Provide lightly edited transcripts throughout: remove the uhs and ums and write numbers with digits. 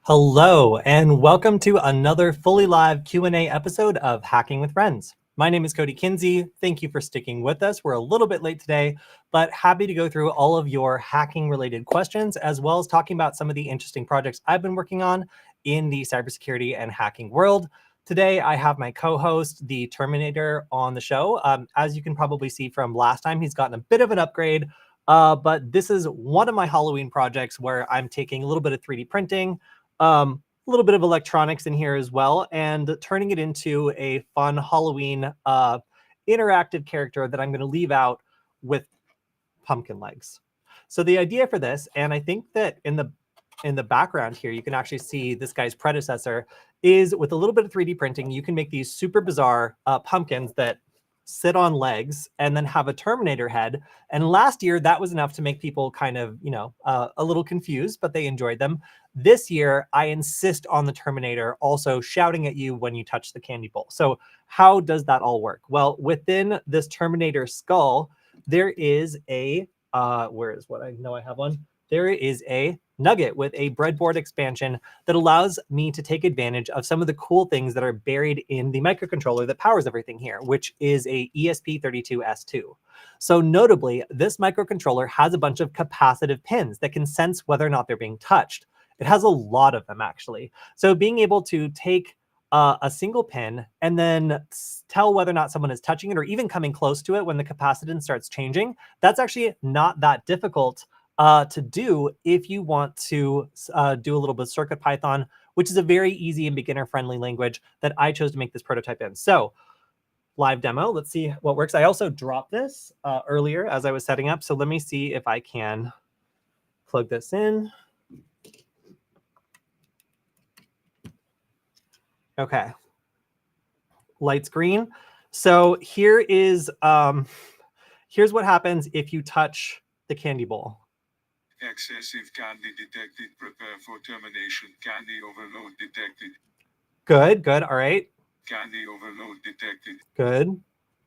Hello, and welcome to another fully live Q&A episode of Hacking with Friends. My name is Kody Kinzie. Thank you for sticking with us. We're a little bit late today, but happy to go through all of your hacking-related questions, as well as talking about some of the interesting projects I've been working on in the cybersecurity and hacking world. Today, I have my co-host, the Terminator, on the show. As you can probably see from last time, he's gotten a bit of an upgrade, but this is one of my Halloween projects where I'm taking a little bit of 3D printing, a little bit of electronics in here as well, and turning it into a fun Halloween interactive character that I'm going to leave out with pumpkin legs. So the idea for this, and I think that in the background here, you can actually see this guy's predecessor, is with a little bit of 3D printing, you can make these super bizarre pumpkins that sit on legs and then have a Terminator head. And last year, that was enough to make people kind of, a little confused, but they enjoyed them. This year, I insist on the Terminator also shouting at you when you touch the candy bowl. So how does that all work? Well, within this Terminator skull, there is a, where is what I know I have one? There is a nugget with a breadboard expansion that allows me to take advantage of some of the cool things that are buried in the microcontroller that powers everything here, which is a ESP32S2. So notably, this microcontroller has a bunch of capacitive pins that can sense whether or not they're being touched. It has a lot of them, actually. So being able to take a single pin and then tell whether or not someone is touching it or even coming close to it when the capacitance starts changing, that's actually not that difficult to do if you want to do a little bit of Circuit Python, which is a very easy and beginner-friendly language that I chose to make this prototype in. So live demo, let's see what works. I also dropped this earlier as I was setting up. So let me see if I can plug this in. Okay, lights green. So here is, here's what happens if you touch the candy bowl. Excessive candy detected. Prepare for termination. Candy overload detected. Good. All right. Candy overload detected. Good.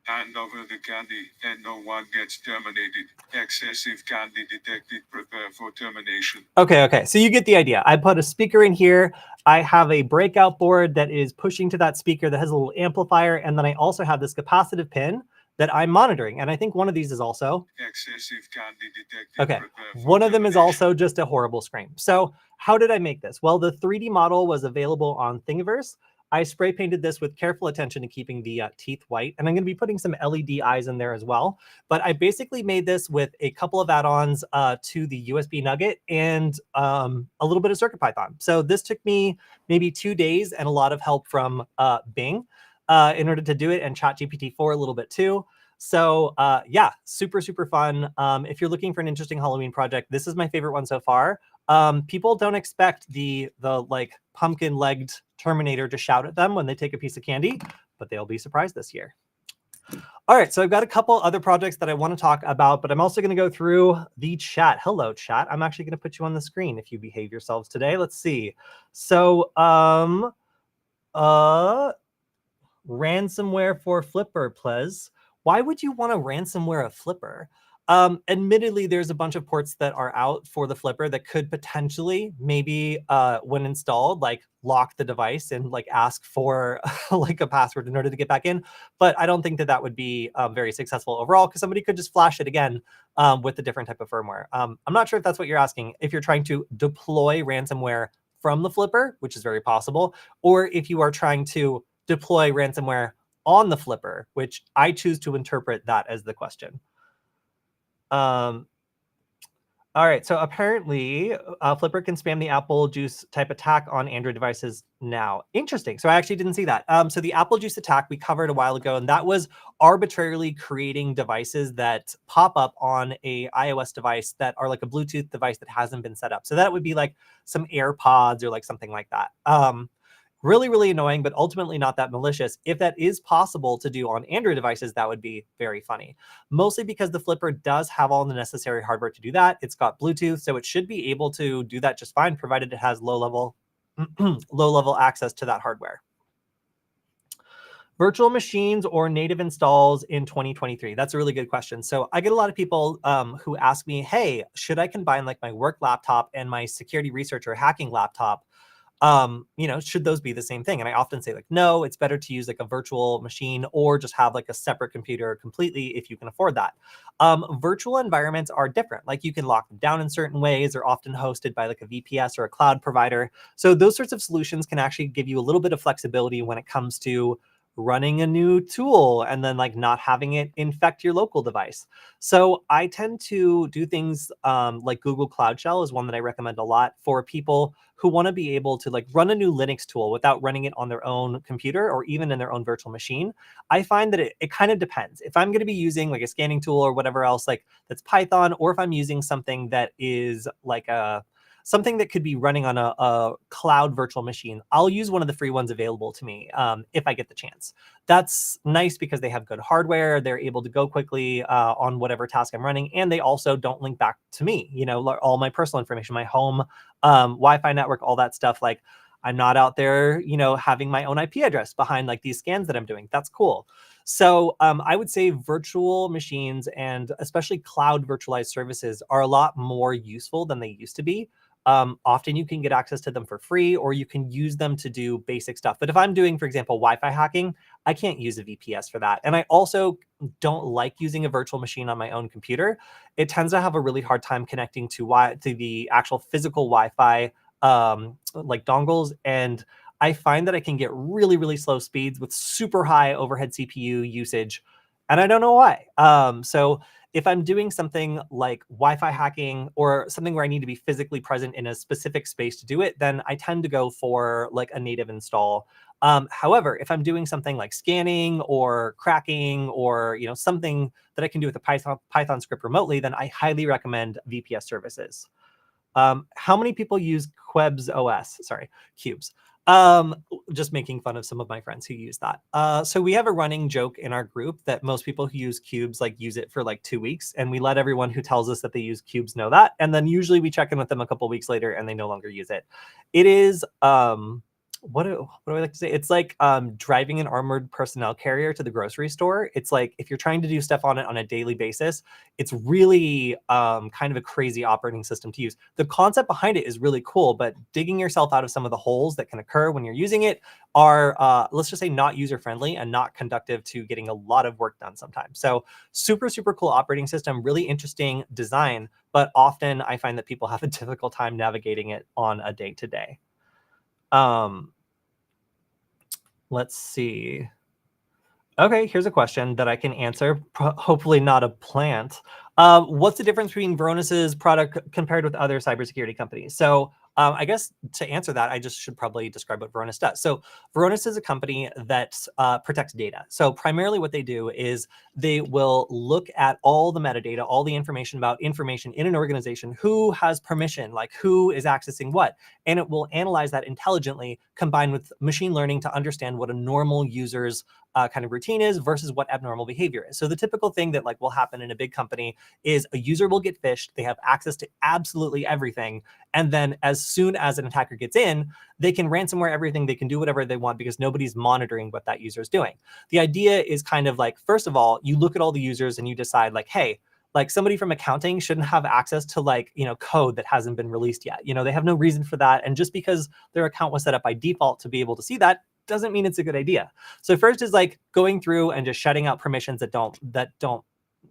Hand over the candy and no one gets terminated. Excessive candy detected. Prepare for termination. Okay. So you get the idea. I put a speaker in here. I have a breakout board that is pushing to that speaker that has a little amplifier. And then I also have this capacitive pin that I'm monitoring. And I think one of these is also excessive candy detected. Okay, one of them is also just a horrible scream. So how did I make this? Well, the 3D model was available on Thingiverse. I spray painted this with careful attention to keeping the teeth white. And I'm going to be putting some LED eyes in there as well. But I basically made this with a couple of add-ons to the USB Nugget and a little bit of CircuitPython. So this took me maybe 2 days and a lot of help from Bing in order to do it, and ChatGPT-4 a little bit too. So yeah, super fun. If you're looking for an interesting Halloween project, this is my favorite one so far. People don't expect the like pumpkin-legged Terminator to shout at them when they take a piece of candy, but they'll be surprised this year. All right, so I've got a couple other projects that I want to talk about, but I'm also going to go through the chat. Hello, chat. I'm actually going to put you on the screen if you behave yourselves today. Let's see. So ransomware for Flipper, please. Why would you want to ransomware a Flipper? Admittedly, there's a bunch of ports that are out for the Flipper that could potentially, maybe when installed, like lock the device and like ask for like a password in order to get back in. But I don't think that that would be very successful overall, because somebody could just flash it again with a different type of firmware. I'm not sure if that's what you're asking. If you're trying to deploy ransomware from the Flipper, which is very possible, or if you are trying to deploy ransomware on the Flipper, which I choose to interpret that as the question. All right, so apparently Flipper can spam the apple juice type attack on Android devices now. Interesting. So I actually didn't see that. So the apple juice attack we covered a while ago, and that was arbitrarily creating devices that pop up on a iOS device that are like a Bluetooth device that hasn't been set up. So that would be like some AirPods or like something like that. Really annoying, but ultimately not that malicious. If that is possible to do on Android devices, that would be very funny. Mostly because the Flipper does have all the necessary hardware to do that. It's got Bluetooth, so it should be able to do that just fine, provided it has low-level access to that hardware. Virtual machines or native installs in 2023? That's a really good question. So I get a lot of people who ask me, hey, should I combine like my work laptop and my security research or hacking laptop? should those be the same thing? And I often say like, no, it's better to use like a virtual machine or just have like a separate computer completely if you can afford that. Virtual environments are different. Like you can lock them down in certain ways. They're often hosted by like a VPS or a cloud provider. So those sorts of solutions can actually give you a little bit of flexibility when it comes to running a new tool and then like not having it infect your local device. So I tend to do things like Google Cloud Shell is one that I recommend a lot for people who want to be able to like run a new Linux tool without running it on their own computer or even in their own virtual machine. I find that it kind of depends. If I'm going to be using like a scanning tool or whatever else like that's Python, or if I'm using something that is like something that could be running on a cloud virtual machine, I'll use one of the free ones available to me if I get the chance. That's nice because they have good hardware. They're able to go quickly on whatever task I'm running. And they also don't link back to me, all my personal information, my home, Wi-Fi network, all that stuff. Like I'm not out there, having my own IP address behind like these scans that I'm doing. That's cool. So I would say virtual machines and especially cloud virtualized services are a lot more useful than they used to be. Often you can get access to them for free, or you can use them to do basic stuff. But if I'm doing, for example, Wi-Fi hacking, I can't use a VPS for that. And I also don't like using a virtual machine on my own computer. It tends to have a really hard time connecting to the actual physical Wi-Fi like dongles. And I find that I can get really, really slow speeds with super high overhead CPU usage. And I don't know why. So if I'm doing something like Wi-Fi hacking or something where I need to be physically present in a specific space to do it, then I tend to go for like a native install. However, if I'm doing something like scanning or cracking or something that I can do with a Python script remotely, then I highly recommend VPS services. How many people use Qebs OS? Sorry, Cubes. Just making fun of some of my friends who use that. So we have a running joke in our group that most people who use Cubes like use it for like 2 weeks, and we let everyone who tells us that they use Cubes know that, and then usually we check in with them a couple weeks later and they no longer use it. It is what do I like to say? It's like driving an armored personnel carrier to the grocery store. It's like if you're trying to do stuff on it on a daily basis, it's really kind of a crazy operating system to use. The concept behind it is really cool, but digging yourself out of some of the holes that can occur when you're using it are, let's just say, not user-friendly and not conductive to getting a lot of work done sometimes. So super, super cool operating system, really interesting design, but often I find that people have a difficult time navigating it on a day-to-day. Let's see. Okay, here's a question that I can answer, hopefully not a plant. What's the difference between Veronis's product compared with other cybersecurity companies? So I guess to answer that, I just should probably describe what Veronis does. So Veronis is a company that protects data. So primarily what they do is they will look at all the metadata, all the information about information in an organization, who has permission, like who is accessing what, and it will analyze that intelligently combined with machine learning to understand what a normal user's kind of routine is versus what abnormal behavior is. So the typical thing that like will happen in a big company is a user will get phished. They have access to absolutely everything. And then as soon as an attacker gets in, they can ransomware everything. They can do whatever they want because nobody's monitoring what that user is doing. The idea is kind of like, first of all, you look at all the users and you decide like, hey, like somebody from accounting shouldn't have access to like, code that hasn't been released yet. They have no reason for that. And just because their account was set up by default to be able to see that doesn't mean it's a good idea. So first is like going through and just shutting out permissions that don't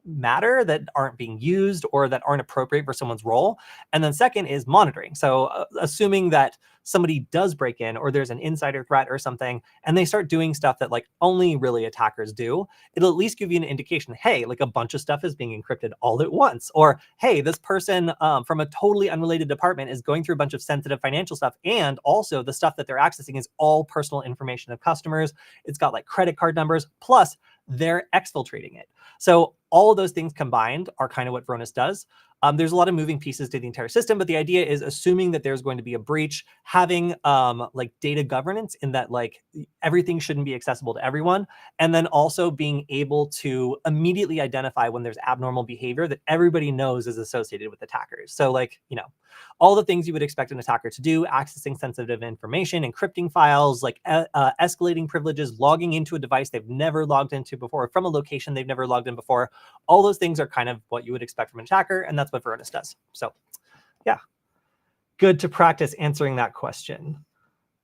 matter, that aren't being used or that aren't appropriate for someone's role. And then second is monitoring. So assuming that somebody does break in or there's an insider threat or something, and they start doing stuff that like only really attackers do, it'll at least give you an indication, hey, like a bunch of stuff is being encrypted all at once. Or, hey, this person from a totally unrelated department is going through a bunch of sensitive financial stuff. And also the stuff that they're accessing is all personal information of customers. It's got like credit card numbers, plus they're exfiltrating it. So all of those things combined are kind of what Veronis does. There's a lot of moving pieces to the entire system, but the idea is assuming that there's going to be a breach, having like data governance in that like everything shouldn't be accessible to everyone, and then also being able to immediately identify when there's abnormal behavior that everybody knows is associated with attackers. So like, all the things you would expect an attacker to do, accessing sensitive information, encrypting files, like escalating privileges, logging into a device they've never logged into before, from a location they've never logged in before. All those things are kind of what you would expect from an attacker, and that's what Veronis does. So yeah, good to practice answering that question.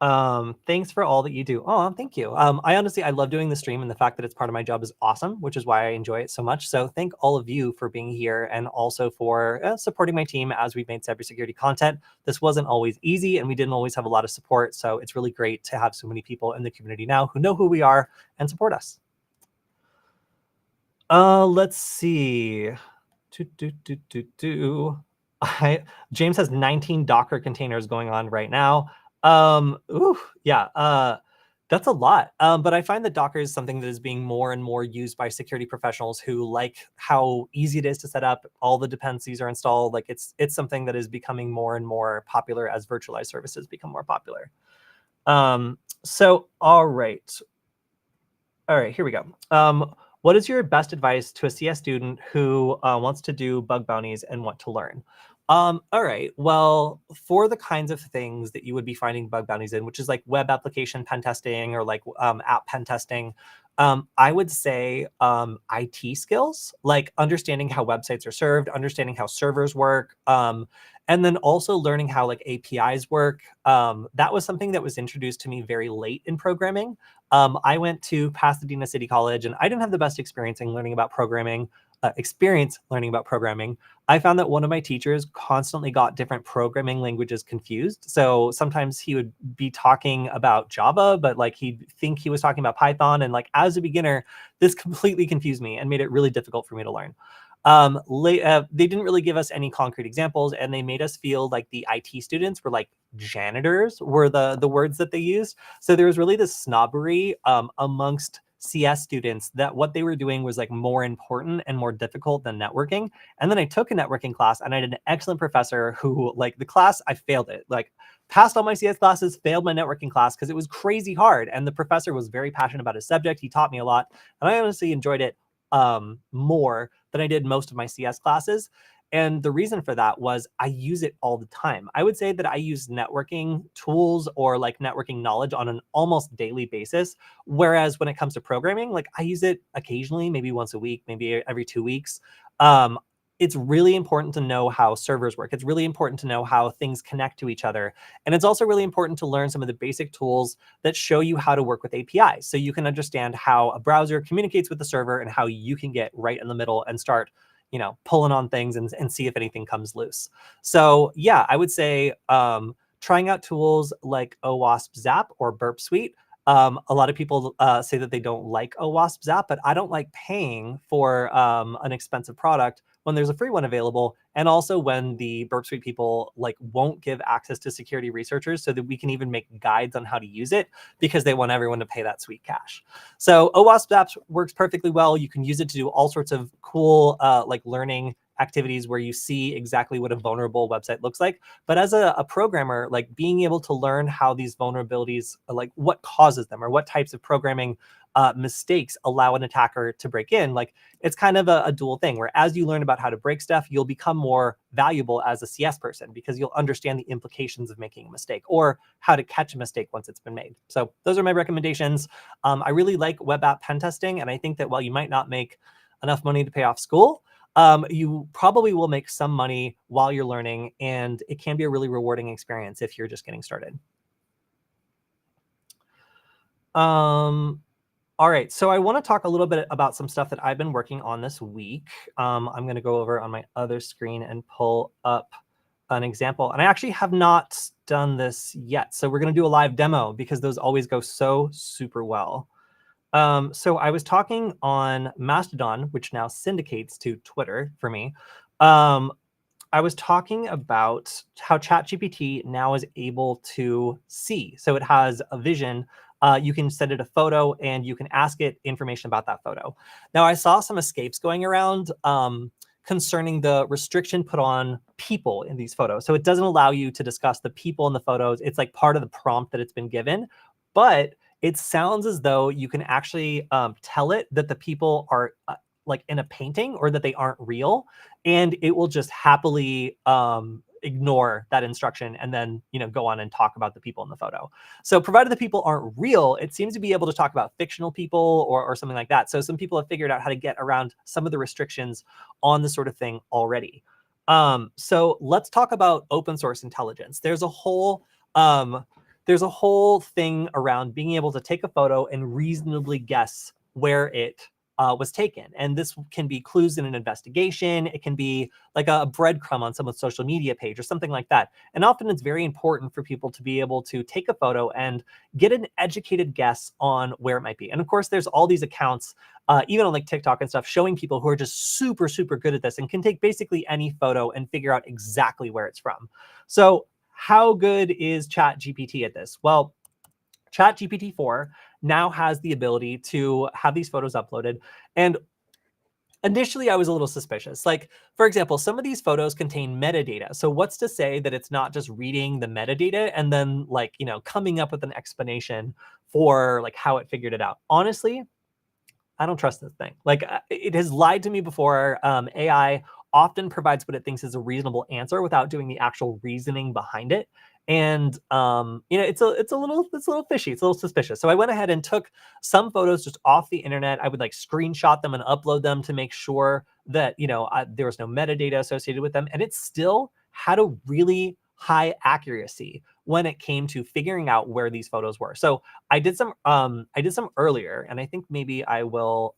Thanks for all that you do. Oh, thank you. I love doing the stream, and the fact that it's part of my job is awesome, which is why I enjoy it so much. So thank all of you for being here and also for supporting my team as we've made cybersecurity content. This wasn't always easy, and we didn't always have a lot of support. So it's really great to have so many people in the community now who know who we are and support us. Let's see. James has 19 Docker containers going on right now. That's a lot. But I find that Docker is something that is being more and more used by security professionals who like how easy it is to set up. All the dependencies are installed. Like it's something that is becoming more and more popular as virtualized services become more popular. So all right. All right, here we go. What is your best advice to a CS student who wants to do bug bounties and want to learn? All right, well, for the kinds of things that you would be finding bug bounties in, which is like web application pen testing or like app pen testing, I would say IT skills, like understanding how websites are served, understanding how servers work, and then also learning how like APIs work. That was something that was introduced to me very late in programming. I went to Pasadena City College, and I didn't have the best experience in learning about programming. I found that one of my teachers constantly got different programming languages confused. So sometimes he would be talking about Java, but like he'd think he was talking about Python. And like as a beginner, this completely confused me and made it really difficult for me to learn. They didn't really give us any concrete examples, and they made us feel like the IT students were like janitors were the words that they used. So there was really this snobbery amongst CS students that what they were doing was like more important and more difficult than networking. And then I took a networking class, and I had an excellent professor who, like, the class, I failed it. Like, passed all my CS classes, failed my networking class because it was crazy hard. And the professor was very passionate about his subject. He taught me a lot, and I honestly enjoyed it more than I did most of my CS classes. And the reason for that was I use it all the time. I would say that I use networking tools or like networking knowledge on an almost daily basis. Whereas when it comes to programming, like I use it occasionally, maybe once a week, maybe every 2 weeks. It's really important to know how servers work. It's really important to know how things connect to each other. And it's also really important to learn some of the basic tools that show you how to work with APIs. So you can understand how a browser communicates with the server and how you can get right in the middle and start pulling on things and see if anything comes loose. So yeah, I would say trying out tools like OWASP Zap or Burp Suite. A lot of people say that they don't like OWASP Zap, but I don't like paying for an expensive product when there's a free one available, and also when the Burp Suite people like won't give access to security researchers so that we can even make guides on how to use it because they want everyone to pay that sweet cash. So OWASP Apps works perfectly well. You can use it to do all sorts of cool like learning activities where you see exactly what a vulnerable website looks like. But as a programmer, like being able to learn how these vulnerabilities, like what causes them or what types of programming mistakes allow an attacker to break in, like it's kind of a dual thing where as you learn about how to break stuff, you'll become more valuable as a CS person because you'll understand the implications of making a mistake or how to catch a mistake once it's been made. So those are my recommendations. I really like web app pen testing, and I think that while you might not make enough money to pay off school, you probably will make some money while you're learning, and it can be a really rewarding experience if you're just getting started. All right, so I want to talk a little bit about some stuff that I've been working on this week. I'm going to go over on my other screen and pull up an example. And I actually have not done this yet. So we're going to do a live demo because those always go so super well. So I was talking on Mastodon, which now syndicates to Twitter for me. I was talking about how ChatGPT now is able to see. So it has a vision. You can send it a photo and you can ask it information about that photo. Now, I saw some escapes going around concerning the restriction put on people in these photos. So it doesn't allow you to discuss the people in the photos. It's like part of the prompt that it's been given. But it sounds as though you can actually tell it that the people are like in a painting or that they aren't real, and it will just happily ignore that instruction and then go on and talk about the people in the photo. So provided the people aren't real, it seems to be able to talk about fictional people or something like that. So some people have figured out how to get around some of the restrictions on this sort of thing already. So let's talk about open source intelligence. There's a whole there's a whole thing around being able to take a photo and reasonably guess where it was taken. And this can be clues in an investigation. It can be like a breadcrumb on someone's social media page or something like that. And often it's very important for people to be able to take a photo and get an educated guess on where it might be. And of course, there's all these accounts, even on like TikTok and stuff, showing people who are just super, super good at this and can take basically any photo and figure out exactly where it's from. So how good is ChatGPT at this? Well, ChatGPT 4 now has the ability to have these photos uploaded. And initially, I was a little suspicious. Like, for example, some of these photos contain metadata. So what's to say that it's not just reading the metadata and then like, coming up with an explanation for like how it figured it out? Honestly, I don't trust this thing. Like, it has lied to me before. AI often provides what it thinks is a reasonable answer without doing the actual reasoning behind it. And it's a little fishy. It's a little suspicious. So I went ahead and took some photos just off the internet. I would like screenshot them and upload them to make sure that there was no metadata associated with them, and it still had a really high accuracy when it came to figuring out where these photos were. So I did some earlier, and I think maybe I will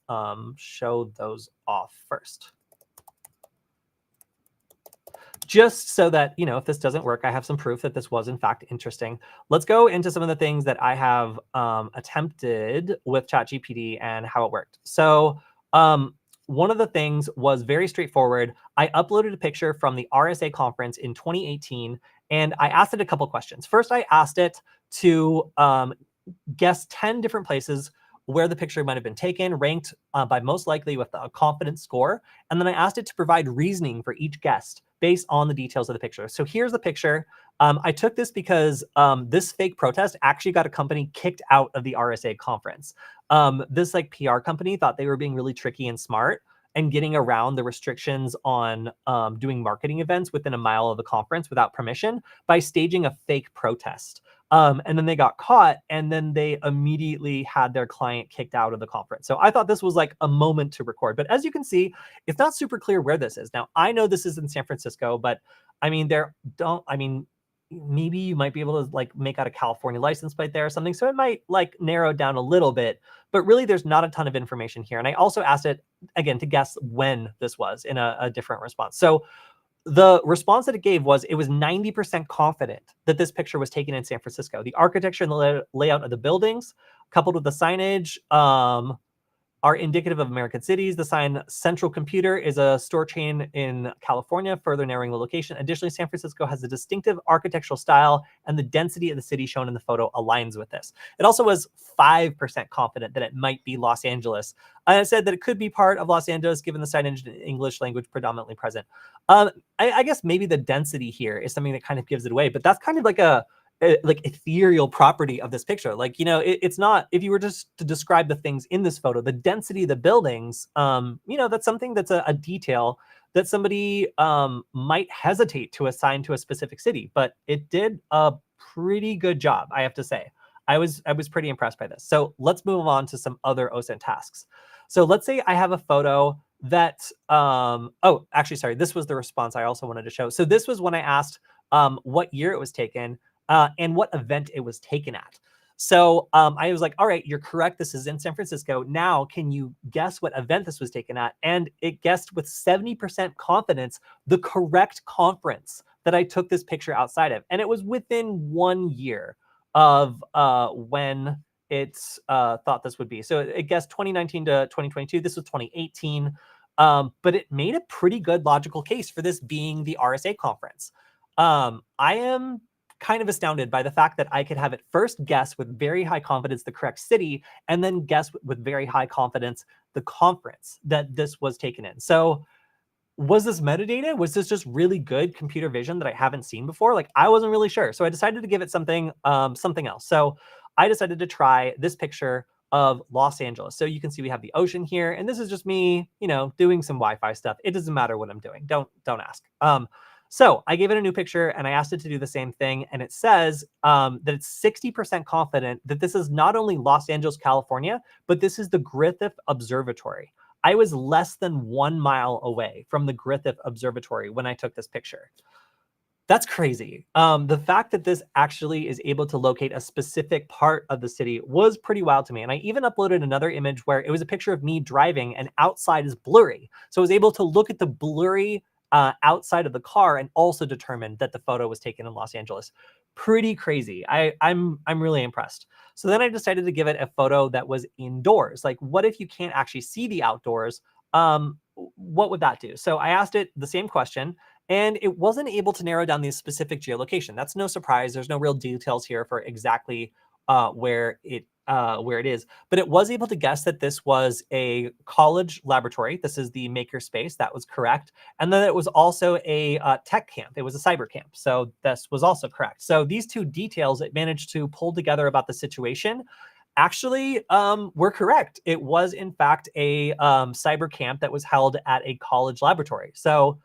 show those off first. Just so that, if this doesn't work, I have some proof that this was in fact interesting. Let's go into some of the things that I have attempted with ChatGPT and how it worked. So one of the things was very straightforward. I uploaded a picture from the RSA conference in 2018, and I asked it a couple questions. First, I asked it to guess 10 different places where the picture might have been taken, ranked by most likely with a confidence score. And then I asked it to provide reasoning for each guess based on the details of the picture. So here's the picture. I took this because this fake protest actually got a company kicked out of the RSA conference. This like PR company thought they were being really tricky and smart and getting around the restrictions on doing marketing events within a mile of the conference without permission by staging a fake protest. And then they got caught, and then they immediately had their client kicked out of the conference. So I thought this was like a moment to record. But as you can see, it's not super clear where this is. Now, I know this is in San Francisco, but I mean, maybe you might be able to like make out a California license plate there or something. So it might like narrow down a little bit, but really there's not a ton of information here. And I also asked it again to guess when this was in a different response. So the response that it gave was it was 90% confident that this picture was taken in San Francisco. The architecture and the layout of the buildings, coupled with the signage, are indicative of American cities. The sign Central Computer is a store chain in California, further narrowing the location. Additionally, San Francisco has a distinctive architectural style, and the density of the city shown in the photo aligns with this. It also was 5% confident that it might be Los Angeles. And it said that it could be part of Los Angeles, given the signage in English language predominantly present. I guess maybe the density here is something that kind of gives it away, but that's kind of like a like ethereal property of this picture. Like, it's not, if you were just to describe the things in this photo, the density of the buildings, that's something that's a detail that somebody might hesitate to assign to a specific city, but it did a pretty good job, I have to say. I was pretty impressed by this. So let's move on to some other OSINT tasks. So let's say I have a photo that, oh, actually, sorry, this was the response I also wanted to show. So this was when I asked what year it was taken, and what event it was taken at. So I was like, all right, you're correct. This is in San Francisco. Now, can you guess what event this was taken at? And it guessed with 70% confidence the correct conference that I took this picture outside of. And it was within 1 year of when it's thought this would be. So it guessed 2019 to 2022. This was 2018. But it made a pretty good logical case for this being the RSA conference. I am kind of astounded by the fact that I could have it first guess with very high confidence the correct city, and then guess with very high confidence the conference that this was taken in. So was this metadata? Was this just really good computer vision that I haven't seen before? Like, I wasn't really sure. So I decided to give it something else. So I decided to try this picture of Los Angeles. So you can see we have the ocean here, and this is just me, doing some Wi-Fi stuff. It doesn't matter what I'm doing. Don't ask. So I gave it a new picture and I asked it to do the same thing. And it says that it's 60% confident that this is not only Los Angeles, California, but this is the Griffith Observatory. I was less than 1 mile away from the Griffith Observatory when I took this picture. That's crazy. The fact that this actually is able to locate a specific part of the city was pretty wild to me. And I even uploaded another image where it was a picture of me driving and outside is blurry. So I was able to look at the blurry outside of the car and also determine that the photo was taken in Los Angeles. Pretty crazy. I'm really impressed. So then I decided to give it a photo that was indoors. Like, what if you can't actually see the outdoors? What would that do? So I asked it the same question, and it wasn't able to narrow down the specific geolocation. That's no surprise. There's no real details here for exactly where it is, but it was able to guess that this was a college laboratory. This is the maker space. That was correct. And then it was also a tech camp. It was a cyber camp. So this was also correct. So these two details it managed to pull together about the situation actually were correct. It was in fact a cyber camp that was held at a college laboratory. So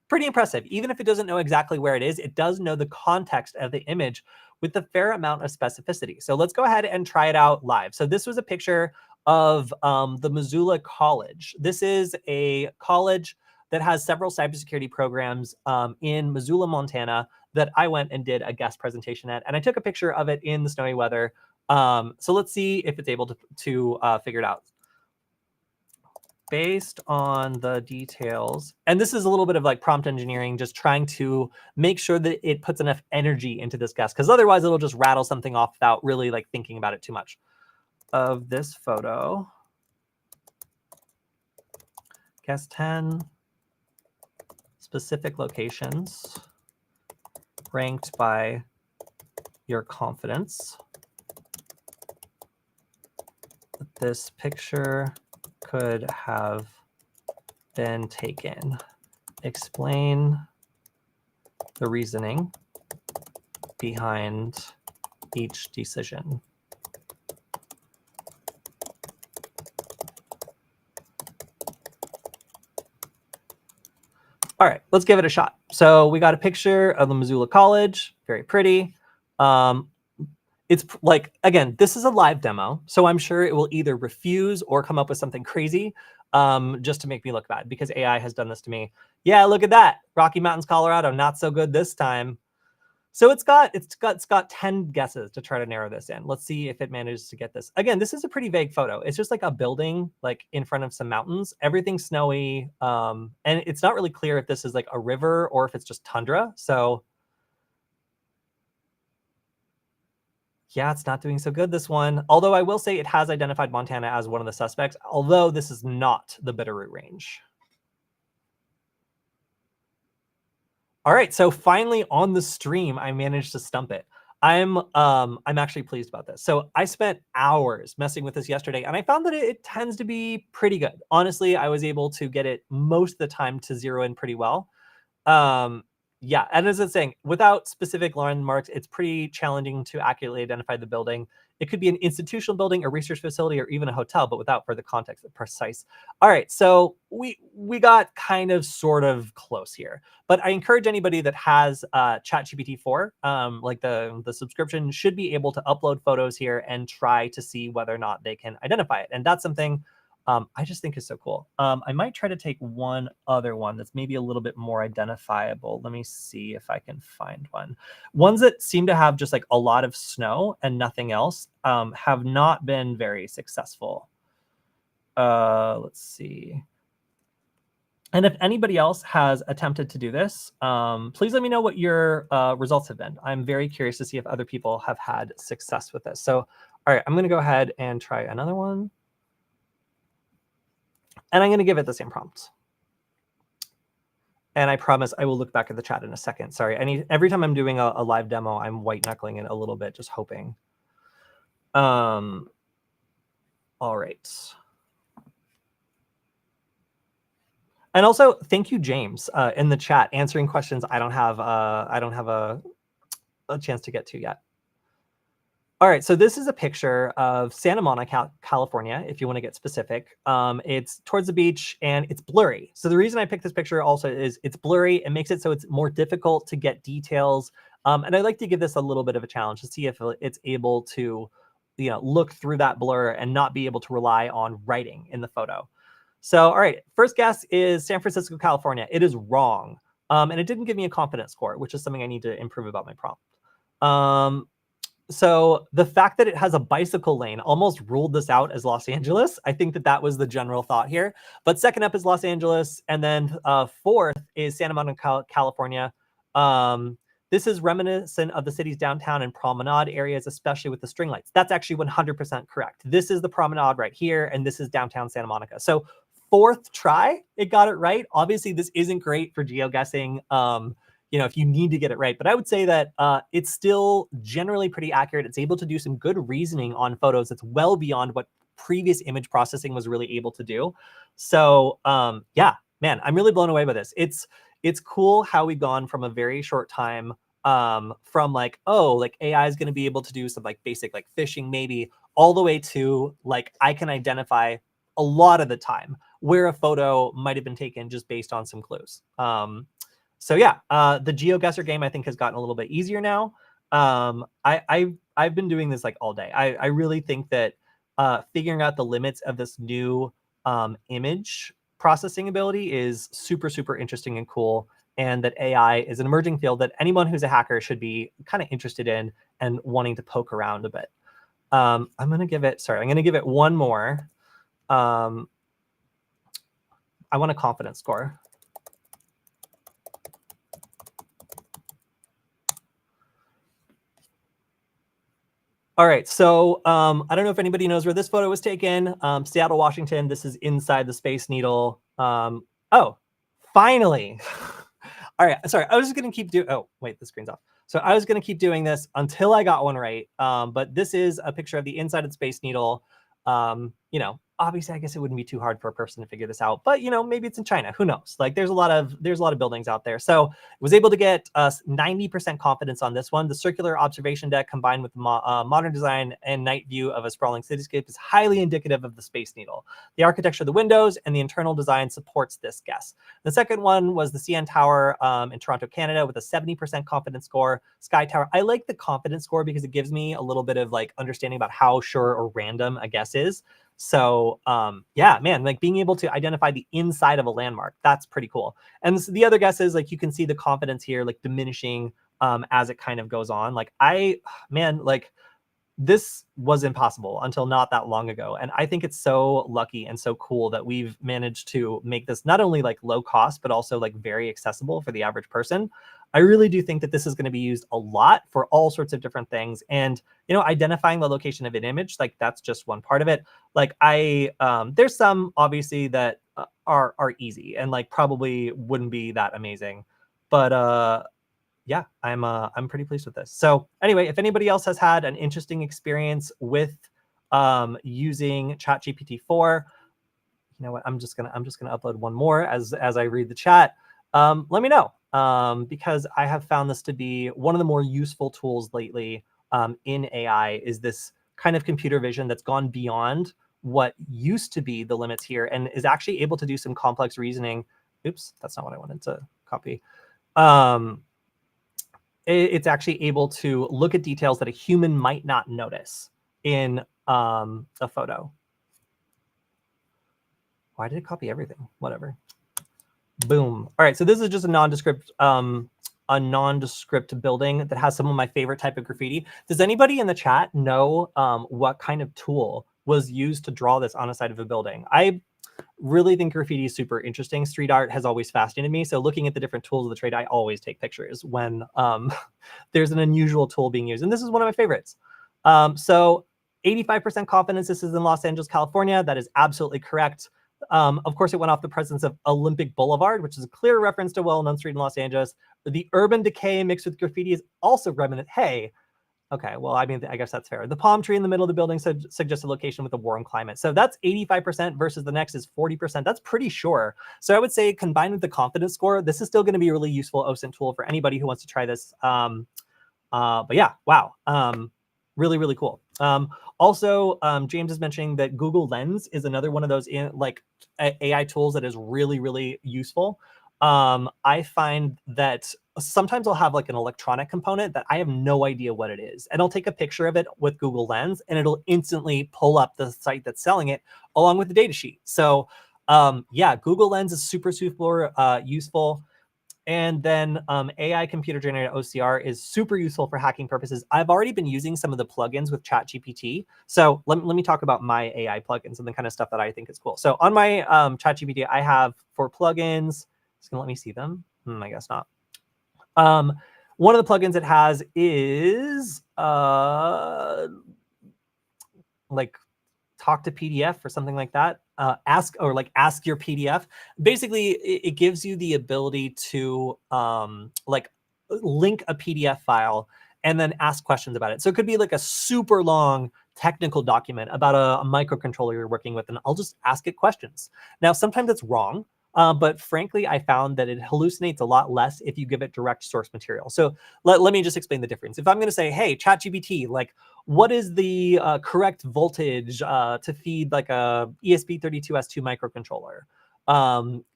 pretty impressive. Even if it doesn't know exactly where it is, it does know the context of the image with a fair amount of specificity. So let's go ahead and try it out live. So this was a picture of the Missoula College. This is a college that has several cybersecurity programs in Missoula, Montana, that I went and did a guest presentation at. And I took a picture of it in the snowy weather. So let's see if it's able to figure it out. Based on the details, and this is a little bit of like prompt engineering, just trying to make sure that it puts enough energy into this guess, because otherwise it'll just rattle something off without really like thinking about it too much. Of this photo, guess 10 specific locations ranked by your confidence that this picture could have been taken. Explain the reasoning behind each decision. All right, let's give it a shot. So we got a picture of the Missoula College, very pretty. It's like, again, this is a live demo, so I'm sure it will either refuse or come up with something crazy just to make me look bad, because AI has done this to me. Yeah, look at that. Rocky Mountains, Colorado, not so good this time. So it's got 10 guesses to try to narrow this in. Let's see if it manages to get this. Again, this is a pretty vague photo. It's just like a building like in front of some mountains. Everything's snowy. And it's not really clear if this is like a river or if it's just tundra. So yeah, it's not doing so good, this one. Although I will say it has identified Montana as one of the suspects, although this is not the Bitterroot Range. All right, so finally on the stream, I managed to stump it. I'm actually pleased about this. So I spent hours messing with this yesterday, and I found that it tends to be pretty good. Honestly, I was able to get it most of the time to zero in pretty well. Yeah, and as it's saying, without specific landmarks, it's pretty challenging to accurately identify the building. It could be an institutional building, a research facility, or even a hotel, but without further context, precise. All right, so we got kind of sort of close here. But I encourage anybody that has ChatGPT 4, like the subscription, should be able to upload photos here and try to see whether or not they can identify it. And that's something I just think is so cool. I might try to take one other one that's maybe a little bit more identifiable. Let me see if I can find one. Ones that seem to have just like a lot of snow and nothing else have not been very successful. Let's see. And if anybody else has attempted to do this, please let me know what your results have been. I'm very curious to see if other people have had success with this. So, all right, I'm going to go ahead and try another one. And I'm going to give it the same prompt. And I promise I will look back at the chat in a second. Sorry, every time I'm doing a live demo, I'm white knuckling it a little bit, just hoping. All right. And also, thank you, James, in the chat, answering questions I don't have a chance to get to yet. All right, so this is a picture of Santa Monica, California, if you want to get specific. It's towards the beach and it's blurry. So the reason I picked this picture also is it's blurry. It makes it so it's more difficult to get details. And I'd like to give this a little bit of a challenge to see if it's able to, look through that blur and not be able to rely on writing in the photo. So, all right, first guess is San Francisco, California. It is wrong. And it didn't give me a confidence score, which is something I need to improve about my prompt. So the fact that it has a bicycle lane almost ruled this out as Los Angeles. I think that that was the general thought here. But second up is Los Angeles. And then fourth is Santa Monica, California. This is reminiscent of the city's downtown and promenade areas, especially with the string lights. That's actually 100% correct. This is the promenade right here, and this is downtown Santa Monica. So fourth try, it got it right. Obviously, this isn't great for geoguessing. If you need to get it right. But I would say that it's still generally pretty accurate. It's able to do some good reasoning on photos that's well beyond what previous image processing was really able to do. So yeah, man, I'm really blown away by this. It's cool how we've gone from a very short time from like, oh, like AI is going to be able to do some like basic like fishing maybe, all the way to like I can identify a lot of the time where a photo might have been taken just based on some clues. So yeah, the GeoGuessr game I think has gotten a little bit easier now. I've been doing this like all day. I really think that figuring out the limits of this new image processing ability is super, super interesting and cool. And that AI is an emerging field that anyone who's a hacker should be kind of interested in and wanting to poke around a bit. I'm going to give it one more. I want a confidence score. All right, so I don't know if anybody knows where this photo was taken. Seattle, Washington. This is inside the Space Needle. Oh, finally. All right, sorry. I was just going to keep doing... Oh, wait, the screen's off. So I was going to keep doing this until I got one right. But this is a picture of the inside of the Space Needle. Obviously, I guess it wouldn't be too hard for a person to figure this out. But, maybe it's in China. Who knows? Like, there's a lot of buildings out there. So I was able to get 90% confidence on this one. The circular observation deck combined with modern design and night view of a sprawling cityscape is highly indicative of the Space Needle. The architecture of the windows and the internal design supports this guess. The second one was the CN Tower in Toronto, Canada, with a 70% confidence score. Sky Tower. I like the confidence score because it gives me a little bit of like understanding about how sure or random a guess is. So yeah, man, like being able to identify the inside of a landmark, that's pretty cool. And the other guesses, like you can see the confidence here, like diminishing as it kind of goes on. Like this was impossible until not that long ago. And I think it's so lucky and so cool that we've managed to make this not only like low cost, but also like very accessible for the average person. I really do think that this is going to be used a lot for all sorts of different things. And, identifying the location of an image, like that's just one part of it. Like there's some obviously that are easy and like probably wouldn't be that amazing. But yeah, I'm pretty pleased with this. So anyway, if anybody else has had an interesting experience with using ChatGPT-4, you know what? I'm just gonna upload one more as I read the chat. Let me know because I have found this to be one of the more useful tools lately in AI. Is this kind of computer vision that's gone beyond what used to be the limits here and is actually able to do some complex reasoning. Oops, that's not what I wanted to copy. It's actually able to look at details that a human might not notice in a photo. Why did it copy everything? Whatever. Boom. All right, so this is just a nondescript building that has some of my favorite type of graffiti. Does anybody in the chat know what kind of tool was used to draw this on the side of a building? I really think graffiti is super interesting. Street art has always fascinated me. So looking at the different tools of the trade, I always take pictures when there's an unusual tool being used. And this is one of my favorites. So 85% confidence this is in Los Angeles, California. That is absolutely correct. Of course, it went off the presence of Olympic Boulevard, which is a clear reference to a well-known street in Los Angeles. The urban decay mixed with graffiti is also remnant. Hey, okay, well, I mean, I guess that's fair. The palm tree in the middle of the building suggests a location with a warm climate. So that's 85% versus the next is 40%. That's pretty sure. So I would say combined with the confidence score, this is still going to be a really useful OSINT tool for anybody who wants to try this. But yeah, wow. Really, really cool. Also, James is mentioning that Google Lens is another one of those AI tools that is really, really useful. I find that sometimes I'll have like an electronic component that I have no idea what it is. And I'll take a picture of it with Google Lens and it'll instantly pull up the site that's selling it along with the data sheet. So yeah, Google Lens is super, super useful. And then AI computer generated OCR is super useful for hacking purposes. I've already been using some of the plugins with ChatGPT. So let me talk about my AI plugins and the kind of stuff that I think is cool. So on my ChatGPT, I have for plugins, it's gonna let me see them. I guess not. One of the plugins it has is like talk to PDF or something like that. Ask your PDF. Basically, it gives you the ability to like link a PDF file and then ask questions about it. So it could be like a super long technical document about a microcontroller you're working with, and I'll just ask it questions. Now, sometimes it's wrong. But frankly, I found that it hallucinates a lot less if you give it direct source material. So let me just explain the difference. If I'm going to say, hey, ChatGPT, like, what is the correct voltage to feed like a ESP32S2 microcontroller?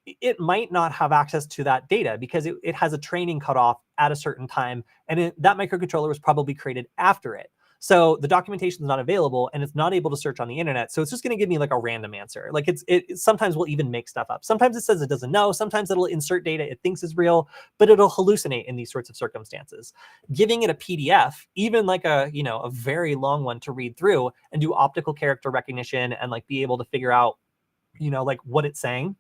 It might not have access to that data because it has a training cutoff at a certain time, and that microcontroller was probably created after it. So the documentation is not available, and it's not able to search on the internet. So it's just going to give me like a random answer. Like it sometimes will even make stuff up. Sometimes it says it doesn't know. Sometimes it'll insert data it thinks is real, but it'll hallucinate in these sorts of circumstances. Giving it a PDF, even like a very long one to read through and do optical character recognition and like be able to figure out like what it's saying,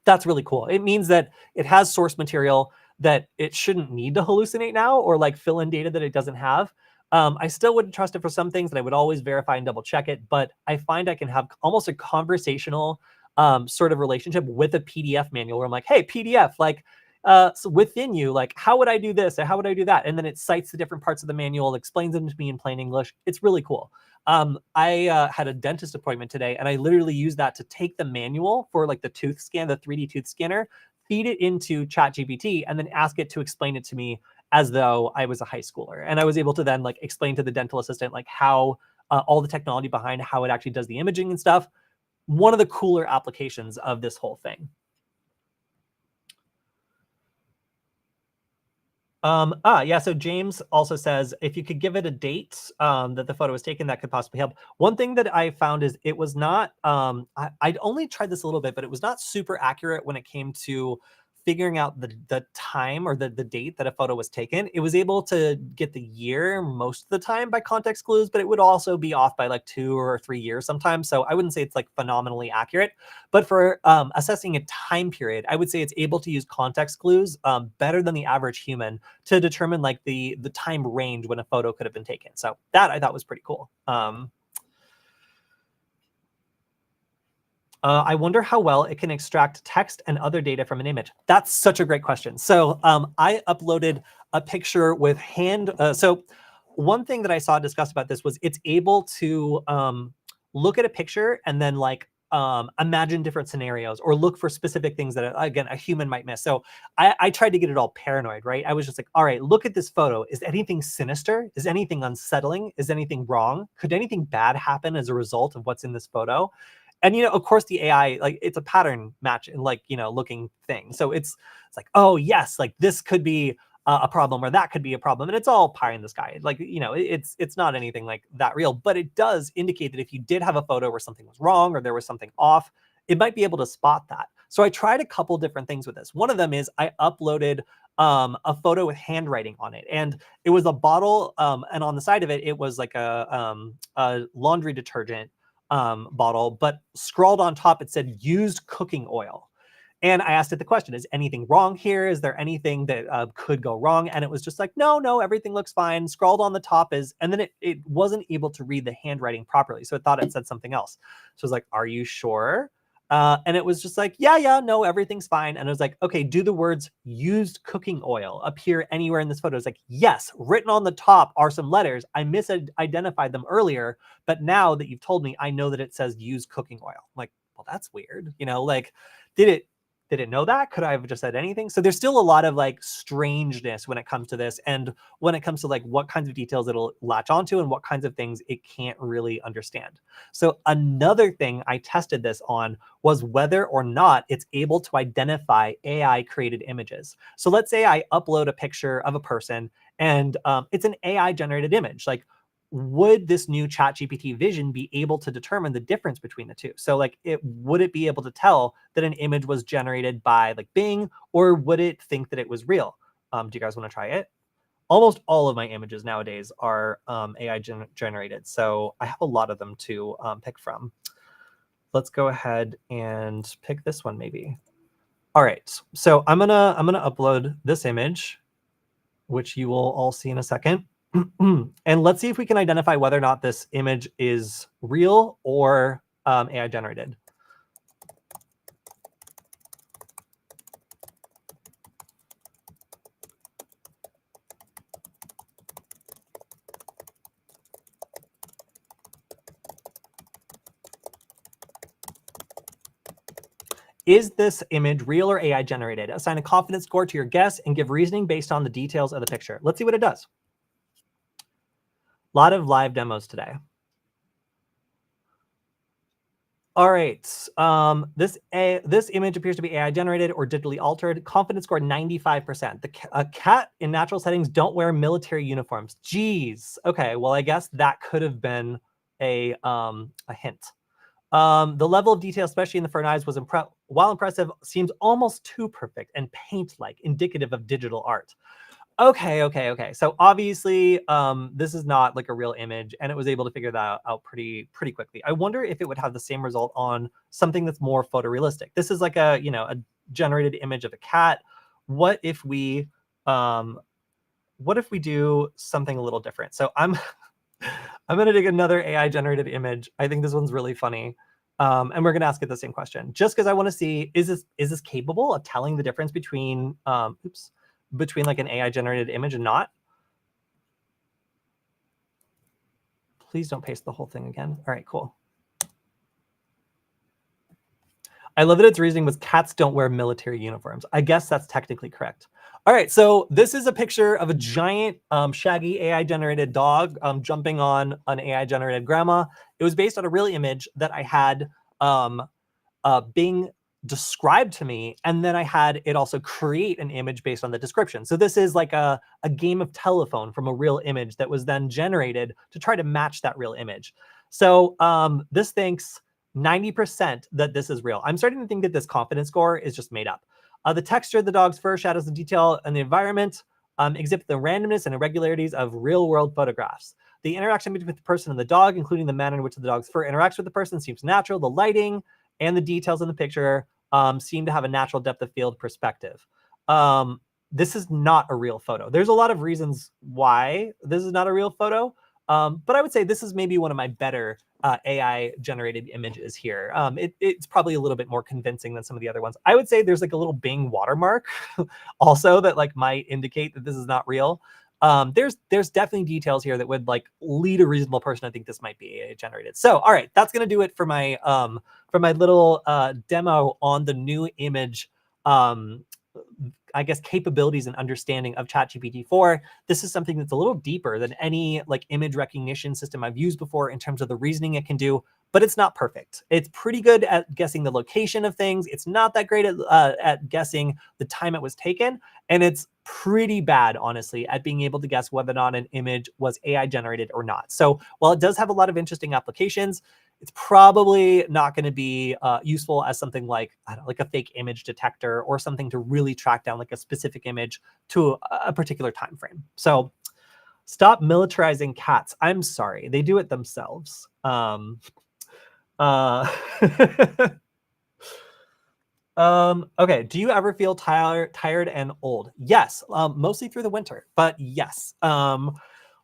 that's really cool. It means that it has source material that it shouldn't need to hallucinate now or like fill in data that it doesn't have. I still wouldn't trust it for some things, and I would always verify and double check it. But I find I can have almost a conversational sort of relationship with a PDF manual where I'm like, hey, PDF, like so within you, like, how would I do this or how would I do that? And then it cites the different parts of the manual, explains them to me in plain English. It's really cool. I had a dentist appointment today, and I literally used that to take the manual for like the tooth scan, the 3D tooth scanner, feed it into ChatGPT, and then ask it to explain it to me as though I was a high schooler. And I was able to then like explain to the dental assistant like how all the technology behind how it actually does the imaging and stuff. One of the cooler applications of this whole thing. Yeah, so James also says, if you could give it a date that the photo was taken, that could possibly help. One thing that I found is it was not, I'd only tried this a little bit, but it was not super accurate when it came to figuring out the time or the date that a photo was taken. It was able to get the year most of the time by context clues, but it would also be off by like 2 or 3 years sometimes. So I wouldn't say it's like phenomenally accurate, but for assessing a time period, I would say it's able to use context clues better than the average human to determine like the time range when a photo could have been taken. So that I thought was pretty cool. I wonder how well it can extract text and other data from an image. That's such a great question. So I uploaded a picture with hand. So one thing that I saw discussed about this was it's able to look at a picture and then like imagine different scenarios or look for specific things that, again, a human might miss. So I tried to get it all paranoid, right? I was just like, all right, look at this photo. Is anything sinister? Is anything unsettling? Is anything wrong? Could anything bad happen as a result of what's in this photo? And of course, the AI, like, it's a pattern match and like looking thing. So it's like, oh yes, like this could be a problem or that could be a problem, and it's all pie in the sky. Like it's not anything like that real, but it does indicate that if you did have a photo where something was wrong or there was something off, it might be able to spot that. So I tried a couple different things with this. One of them is I uploaded a photo with handwriting on it, and it was a bottle, and on the side of it, it was like a laundry detergent bottle, but scrawled on top, it said used cooking oil. And I asked it the question, is anything wrong here? Is there anything that could go wrong? And it was just like, no, everything looks fine. Scrawled on the top is, and then it wasn't able to read the handwriting properly. So it thought it said something else. So I was like, are you sure? And it was just like, yeah, no, everything's fine. And I was like, okay, do the words used cooking oil appear anywhere in this photo? It's like, yes, written on the top are some letters. I misidentified them earlier, but now that you've told me, I know that it says used cooking oil. I'm like, well, that's weird. Like, did it know that? Could I have just said anything? So there's still a lot of like strangeness when it comes to this, and when it comes to like what kinds of details it'll latch onto and what kinds of things it can't really understand. So another thing I tested this on was whether or not it's able to identify AI created images. So let's say I upload a picture of a person and it's an AI generated image. Like, would this new ChatGPT vision be able to determine the difference between the two? So like, would it be able to tell that an image was generated by like Bing, or would it think that it was real? Do you guys want to try it? Almost all of my images nowadays are AI generated, so I have a lot of them to pick from. Let's go ahead and pick this one maybe. All right, so I'm gonna upload this image, which you will all see in a second. And let's see if we can identify whether or not this image is real or AI generated. Is this image real or AI generated? Assign a confidence score to your guess and give reasoning based on the details of the picture. Let's see what it does. A lot of live demos today. All right. This image appears to be AI generated or digitally altered. Confidence score 95%. A cat in natural settings don't wear military uniforms. Geez. Okay. Well, I guess that could have been a hint. The level of detail, especially in the fur and eyes, was while impressive, seems almost too perfect and paint-like, indicative of digital art. Okay. So obviously, this is not like a real image, and it was able to figure that out pretty quickly. I wonder if it would have the same result on something that's more photorealistic. This is like a generated image of a cat. What if we do something a little different? So I'm gonna take another AI generated image. I think this one's really funny. And we're gonna ask it the same question, just because I want to see, is this capable of telling the difference between between like an AI generated image and not? Please don't paste the whole thing again. All right, cool. I love that its reasoning was cats don't wear military uniforms. I guess that's technically correct. All right, so this is a picture of a giant shaggy AI generated dog jumping on an AI generated grandma. It was based on a real image that I had Bing described to me, and then I had it also create an image based on the description. So this is like a game of telephone from a real image that was then generated to try to match that real image. So this thinks 90% that this is real. I'm starting to think that this confidence score is just made up. The texture of the dog's fur, shadows, and detail in the environment exhibit the randomness and irregularities of real-world photographs. The interaction between the person and the dog, including the manner in which the dog's fur interacts with the person, seems natural. The lighting and the details in the picture seem to have a natural depth of field perspective. This is not a real photo. There's a lot of reasons why this is not a real photo, but I would say this is maybe one of my better AI generated images here. It's probably a little bit more convincing than some of the other ones. I would say there's like a little Bing watermark also that like might indicate that this is not real. There's definitely details here that would like lead a reasonable person to think this might be AI generated. So, all right, that's gonna do it for my little demo on the new image, I guess, capabilities and understanding of ChatGPT 4. This is something that's a little deeper than any like image recognition system I've used before in terms of the reasoning it can do, but it's not perfect. It's pretty good at guessing the location of things. It's not that great at guessing the time it was taken. And it's pretty bad, honestly, at being able to guess whether or not an image was AI generated or not. So while it does have a lot of interesting applications, it's probably not going to be useful as something like, I don't know, like a fake image detector or something to really track down like a specific image to a particular time frame. So stop militarizing cats. I'm sorry, they do it themselves. Okay, do you ever feel tired and old? Yes, mostly through the winter, but yes.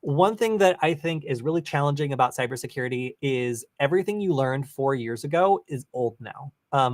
One thing that I think is really challenging about cybersecurity is everything you learned 4 years ago is old now,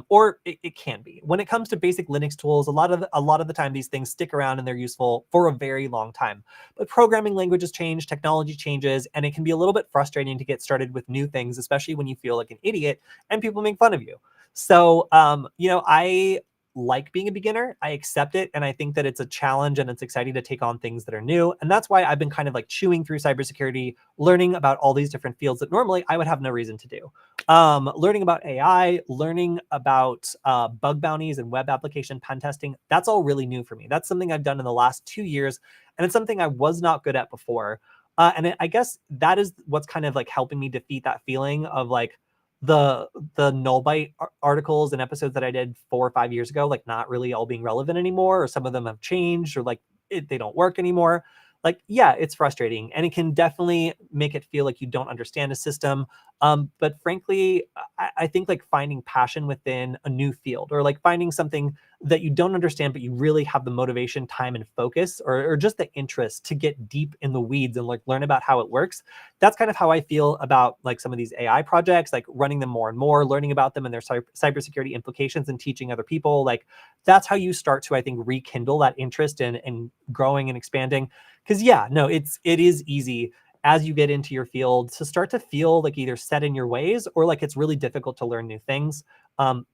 or it can be. When it comes to basic Linux tools, a lot of the time these things stick around and they're useful for a very long time. But programming languages change, technology changes, and it can be a little bit frustrating to get started with new things, especially when you feel like an idiot and people make fun of you. So, I like being a beginner. I accept it. And I think that it's a challenge and it's exciting to take on things that are new. And that's why I've been kind of like chewing through cybersecurity, learning about all these different fields that normally I would have no reason to do. Learning about AI, learning about bug bounties and web application pen testing. That's all really new for me. That's something I've done in the last 2 years. And it's something I was not good at before. I guess that is what's kind of like helping me defeat that feeling of like the null byte articles and episodes that I did 4 or 5 years ago, like not really all being relevant anymore, or some of them have changed, or like they don't work anymore. Like, yeah, it's frustrating, and it can definitely make it feel like you don't understand a system. But frankly, I think like finding passion within a new field, or like finding something that you don't understand, but you really have the motivation, time, and focus, or just the interest to get deep in the weeds and like learn about how it works. That's kind of how I feel about like some of these AI projects, like running them more and more, learning about them and their cybersecurity implications, and teaching other people. Like that's how you start to, I think, rekindle that interest in growing and expanding. Because yeah, no, it is easy as you get into your field to start to feel like either set in your ways, or like it's really difficult to learn new things.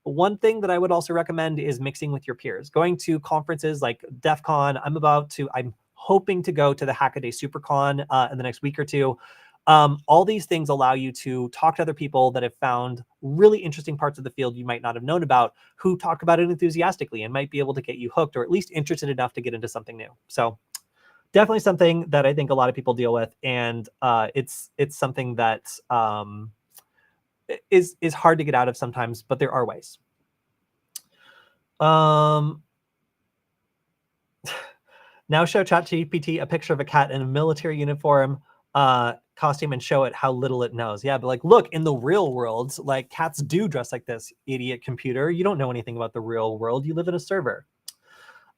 One thing that I would also recommend is mixing with your peers, going to conferences like DEF CON. I'm hoping to go to the Hackaday SuperCon in the next week or two. All these things allow you to talk to other people that have found really interesting parts of the field you might not have known about, who talk about it enthusiastically and might be able to get you hooked, or at least interested enough to get into something new. So definitely something that I think a lot of people deal with, and it's something that is hard to get out of sometimes, but there are ways. Now show ChatGPT a picture of a cat in a military uniform costume and show it how little it knows. Yeah, but like, look, in the real world, like cats do dress like this, idiot computer. You don't know anything about the real world. You live in a server.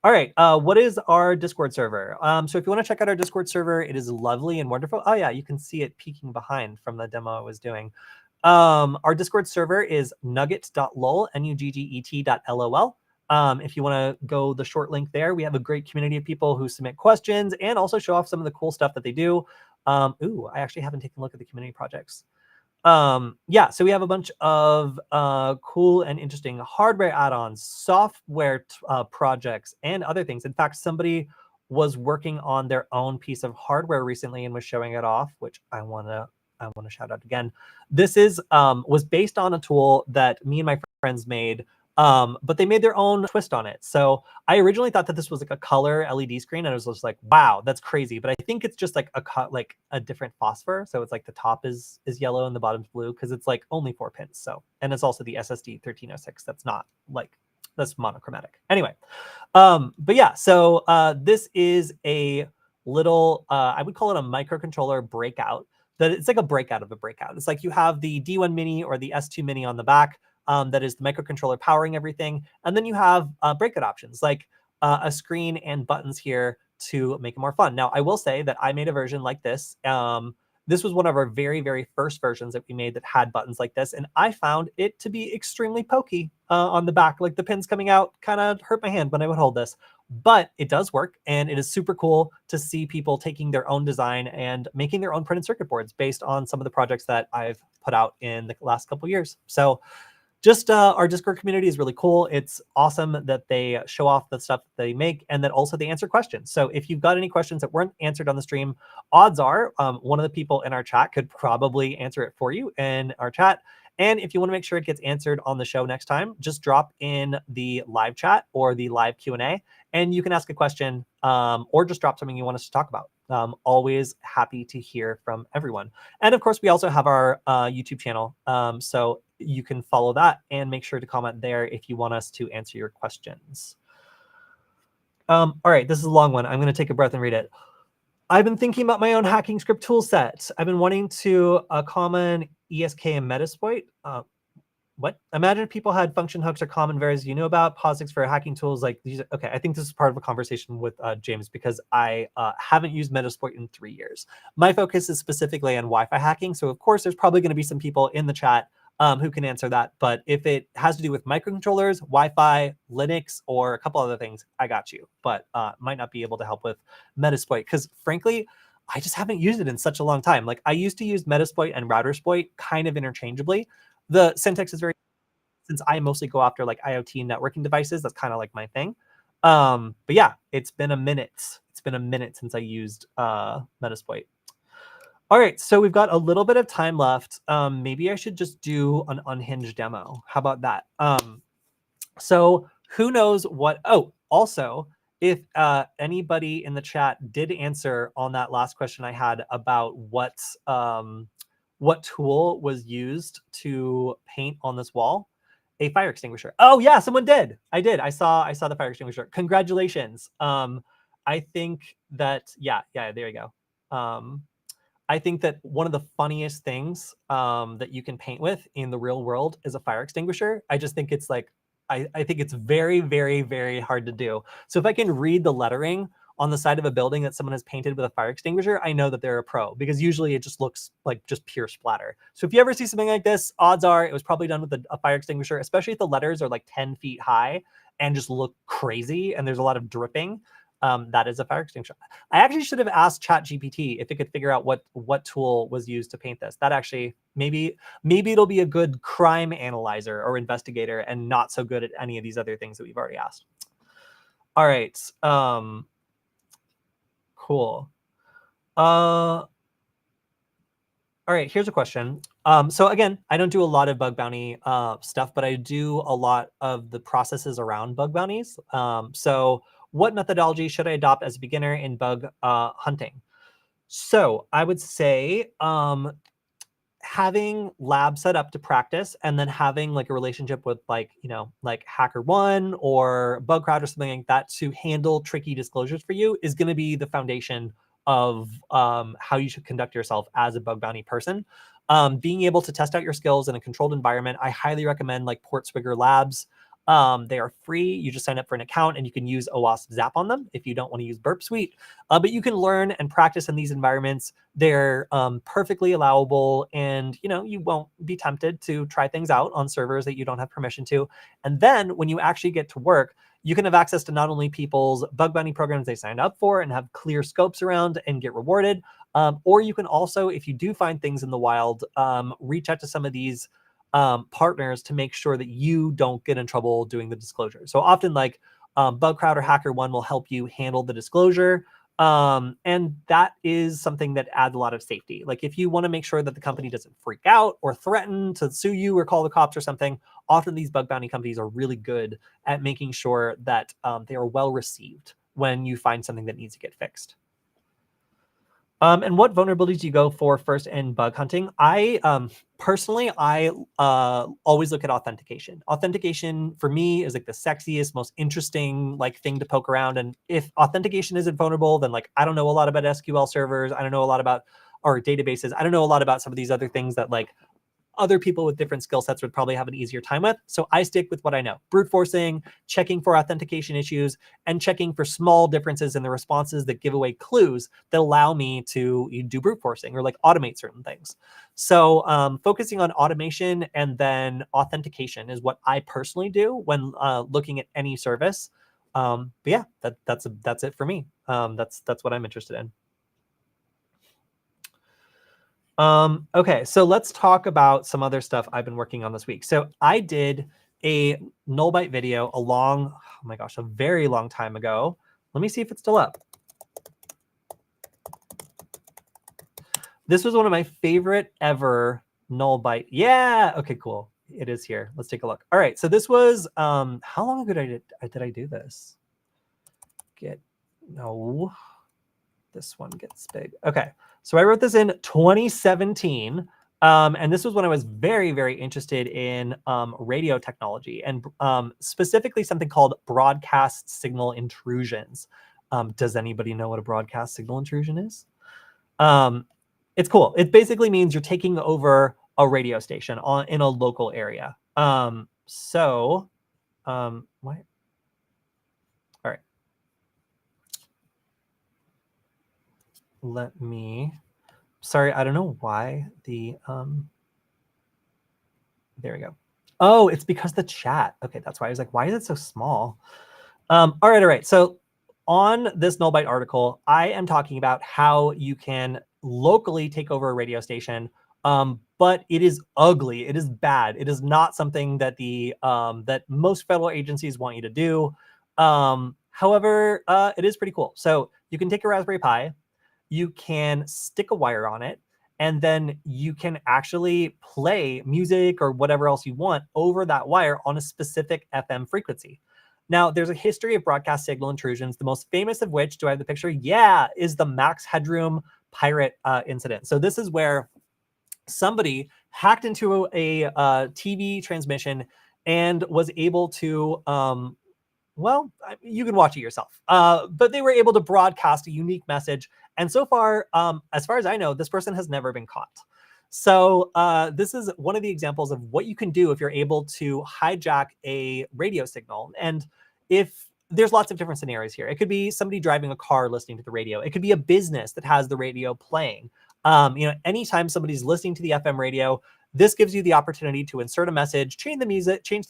All right, what is our Discord server? So if you want to check out our Discord server, it is lovely and wonderful. Oh yeah, you can see it peeking behind from the demo I was doing. Our Discord server is nugget.lol, nugget.lol. If you want to go the short link there, we have a great community of people who submit questions and also show off some of the cool stuff that they do. Ooh, I actually haven't taken a look at the community projects. Yeah, so we have a bunch of cool and interesting hardware add-ons, software projects, and other things. In fact, somebody was working on their own piece of hardware recently and was showing it off, which I want to shout out again. This is was based on a tool that me and my friends made, but they made their own twist on it. So I originally thought that this was like a color LED screen, and I was just like, wow, that's crazy. But I think it's just like a different phosphor. So it's like the top is yellow and the bottom's blue, because it's like only 4 pins. So, and it's also the SSD 1306. That's not like, that's monochromatic. Anyway, but yeah, so this is a little, I would call it a microcontroller breakout. That it's like a breakout of a breakout. It's like you have the D1 Mini or the S2 Mini on the back. That is the microcontroller powering everything. And then you have breakout options like a screen and buttons here to make it more fun. Now, I will say that I made a version like this. This was one of our very, very first versions that we made that had buttons like this. And I found it to be extremely pokey on the back. Like the pins coming out kind of hurt my hand when I would hold this. But it does work, and it is super cool to see people taking their own design and making their own printed circuit boards based on some of the projects that I've put out in the last couple of years. So just our Discord community is really cool. It's awesome that they show off the stuff that they make, and that also they answer questions. So if you've got any questions that weren't answered on the stream, odds are one of the people in our chat could probably answer it for you in our chat. And if you want to make sure it gets answered on the show next time, just drop in the live chat or the live Q&A, and you can ask a question or just drop something you want us to talk about. Always happy to hear from everyone. And of course, we also have our YouTube channel. So you can follow that and make sure to comment there if you want us to answer your questions. All right, this is a long one. I'm going to take a breath and read it. I've been thinking about my own hacking script tool set. I've been wanting to common ESK and Metasploit. What? Imagine if people had function hooks or common varies you know about, POSIX for hacking tools like these. Okay, I think this is part of a conversation with James, because I haven't used Metasploit in 3 years. My focus is specifically on Wi-Fi hacking. So of course, there's probably going to be some people in the chat who can answer that. But if it has to do with microcontrollers, Wi-Fi, Linux, or a couple other things, I got you. But might not be able to help with Metasploit, because frankly, I just haven't used it in such a long time. Like I used to use Metasploit and Routersploit kind of interchangeably. The syntax is very, since I mostly go after like IoT and networking devices, that's kind of like my thing. But yeah, it's been a minute. It's been a minute since I used Metasploit. All right, so we've got a little bit of time left. Maybe I should just do an unhinged demo. How about that? So who knows what? Oh, also, if anybody in the chat did answer on that last question I had about what tool was used to paint on this wall. A fire extinguisher. Oh yeah, someone did. I did. I saw the fire extinguisher. Congratulations. I think that there you go. I think that one of the funniest things that you can paint with in the real world is a fire extinguisher. I just think it's like, I think it's very, very, very hard to do. So if I can read the lettering on the side of a building that someone has painted with a fire extinguisher, I know that they're a pro, because usually it just looks like just pure splatter. So if you ever see something like this, odds are it was probably done with a fire extinguisher, especially if the letters are like 10 feet high and just look crazy and there's a lot of dripping. That is a fire extinguisher. I actually should have asked ChatGPT if it could figure out what tool was used to paint this. That actually, maybe it'll be a good crime analyzer or investigator and not so good at any of these other things that we've already asked. All right. Cool. All right, here's a question. So again, I don't do a lot of bug bounty stuff, but I do a lot of the processes around bug bounties. So what methodology should I adopt as a beginner in bug hunting? So I would say having labs set up to practice, and then having like a relationship with like HackerOne or Bugcrowd or something like that to handle tricky disclosures for you is going to be the foundation of how you should conduct yourself as a bug bounty person. Being able to test out your skills in a controlled environment, I highly recommend like Portswigger Labs. They are free. You just sign up for an account and you can use OWASP Zap on them if you don't want to use Burp Suite. But you can learn and practice in these environments. They're perfectly allowable, and you won't be tempted to try things out on servers that you don't have permission to. And then when you actually get to work, you can have access to not only people's bug bounty programs they signed up for and have clear scopes around and get rewarded, or you can also, if you do find things in the wild, reach out to some of these partners to make sure that you don't get in trouble doing the disclosure. So often like Bugcrowd or HackerOne will help you handle the disclosure. And that is something that adds a lot of safety. Like if you want to make sure that the company doesn't freak out or threaten to sue you or call the cops or something, often these bug bounty companies are really good at making sure that they are well received when you find something that needs to get fixed. And what vulnerabilities do you go for first in bug hunting? I personally always look at authentication. Authentication for me is like the sexiest, most interesting like thing to poke around. And if authentication isn't vulnerable, then like I don't know a lot about SQL servers. I don't know a lot about our databases. I don't know a lot about some of these other things that like other people with different skill sets would probably have an easier time with. So I stick with what I know. Brute forcing, checking for authentication issues, and checking for small differences in the responses that give away clues that allow me to do brute forcing or like automate certain things. So focusing on automation and then authentication is what I personally do when looking at any service. But yeah, that's it for me. That's what I'm interested in. Okay, so let's talk about some other stuff I've been working on this week. So I did a nullbyte video a very long time ago. Let me see if it's still up. This was one of my favorite ever nullbyte. Yeah, okay, cool. It is here. Let's take a look. All right, so this was, how long ago did I do this? This one gets big. Okay, so I wrote this in 2017. And this was when I was very, very interested in radio technology and specifically something called broadcast signal intrusions. Does anybody know what a broadcast signal intrusion is? It's cool. It basically means you're taking over a radio station in a local area. Why? All right. Sorry, I don't know why there we go. Oh, it's because the chat. Okay, that's why I was like, why is it so small? All right. So on this nullbyte article, I am talking about how you can locally take over a radio station, but it is ugly. It is bad. It is not something that that most federal agencies want you to do. However, it is pretty cool. So you can take a Raspberry Pi, you can stick a wire on it, and then you can actually play music or whatever else you want over that wire on a specific FM frequency. Now, there's a history of broadcast signal intrusions, the most famous of which, do I have the picture? Yeah, is the Max Headroom pirate incident. So this is where somebody hacked into a TV transmission and was able to, well, you can watch it yourself. But they were able to broadcast a unique message. And so far as I know, this person has never been caught. So this is one of the examples of what you can do if you're able to hijack a radio signal. And if there's lots of different scenarios here, it could be somebody driving a car listening to the radio. It could be a business that has the radio playing. Anytime somebody's listening to the FM radio, this gives you the opportunity to insert a message, change the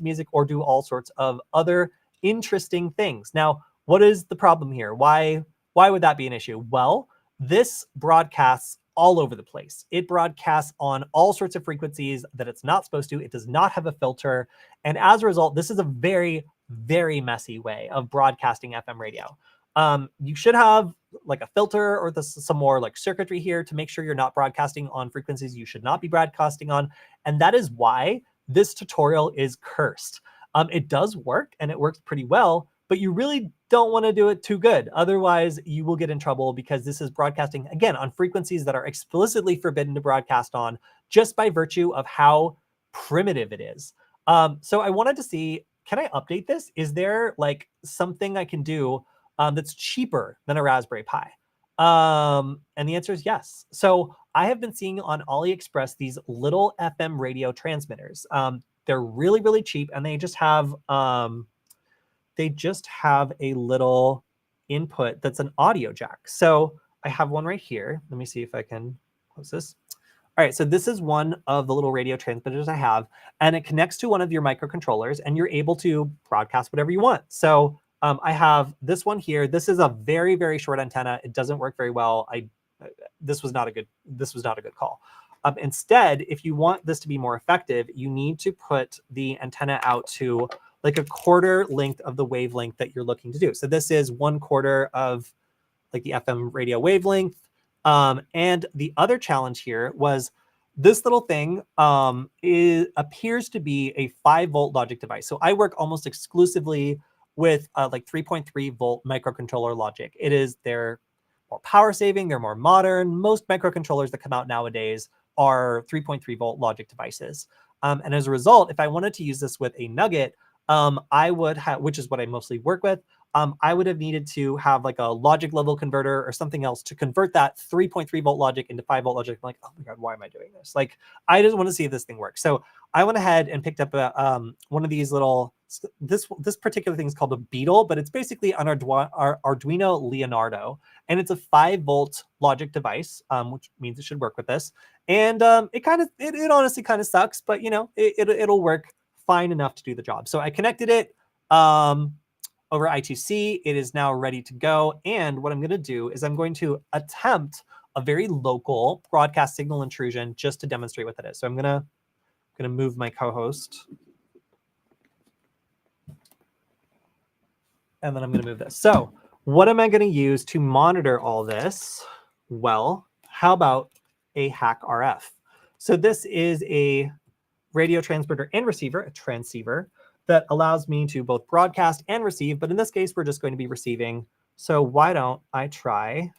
music, or do all sorts of other interesting things. Now, what is the problem here? Why would that be an issue? Well, this broadcasts all over the place. It broadcasts on all sorts of frequencies that it's not supposed to. It does not have a filter. And as a result, this is a very, very messy way of broadcasting FM radio. You should have like a filter or some more like circuitry here to make sure you're not broadcasting on frequencies you should not be broadcasting on. And that is why this tutorial is cursed. It does work and it works pretty well, but you really don't want to do it too good. Otherwise, you will get in trouble because this is broadcasting, again, on frequencies that are explicitly forbidden to broadcast on just by virtue of how primitive it is. So I wanted to see, can I update this? Is there like something I can do that's cheaper than a Raspberry Pi? And the answer is yes. So I have been seeing on AliExpress these little FM radio transmitters. They're really, really cheap, and they just have a little input that's an audio jack. So I have one right here. Let me see if I can close this. All right, so this is one of the little radio transmitters I have, and it connects to one of your microcontrollers, and you're able to broadcast whatever you want. So I have this one here. This is a very, very short antenna. It doesn't work very well. This was not a good call. Instead, if you want this to be more effective, you need to put the antenna out to like a quarter length of the wavelength that you're looking to do. So this is 1/4 of like the FM radio wavelength. And the other challenge here was this little thing appears to be a 5-volt logic device. So I work almost exclusively with like 3.3 volt microcontroller logic. They're more power saving, they're more modern. Most microcontrollers that come out nowadays are 3.3 volt logic devices. And as a result, if I wanted to use this with a nugget, I would have, which is what I mostly work with, I would have needed to have like a logic level converter or something else to convert that 3.3 volt logic into 5 volt logic. I'm like, oh my God, why am I doing this? Like, I just want to see if this thing works. So I went ahead and picked up one of these little, this particular thing is called a Beetle, but it's basically an Arduino Leonardo, and it's a 5 volt logic device, which means it should work with this. And it honestly kind of sucks, but it'll work fine enough to do the job. So I connected it over I2C. It is now ready to go. And what I'm going to do is I'm going to attempt a very local broadcast signal intrusion just to demonstrate what that is. So I'm going to move my co-host. And then I'm going to move this. So what am I going to use to monitor all this? Well, how about a hack RF? So this is a radio transmitter and receiver, a transceiver, that allows me to both broadcast and receive. But in this case, we're just going to be receiving. So why don't I try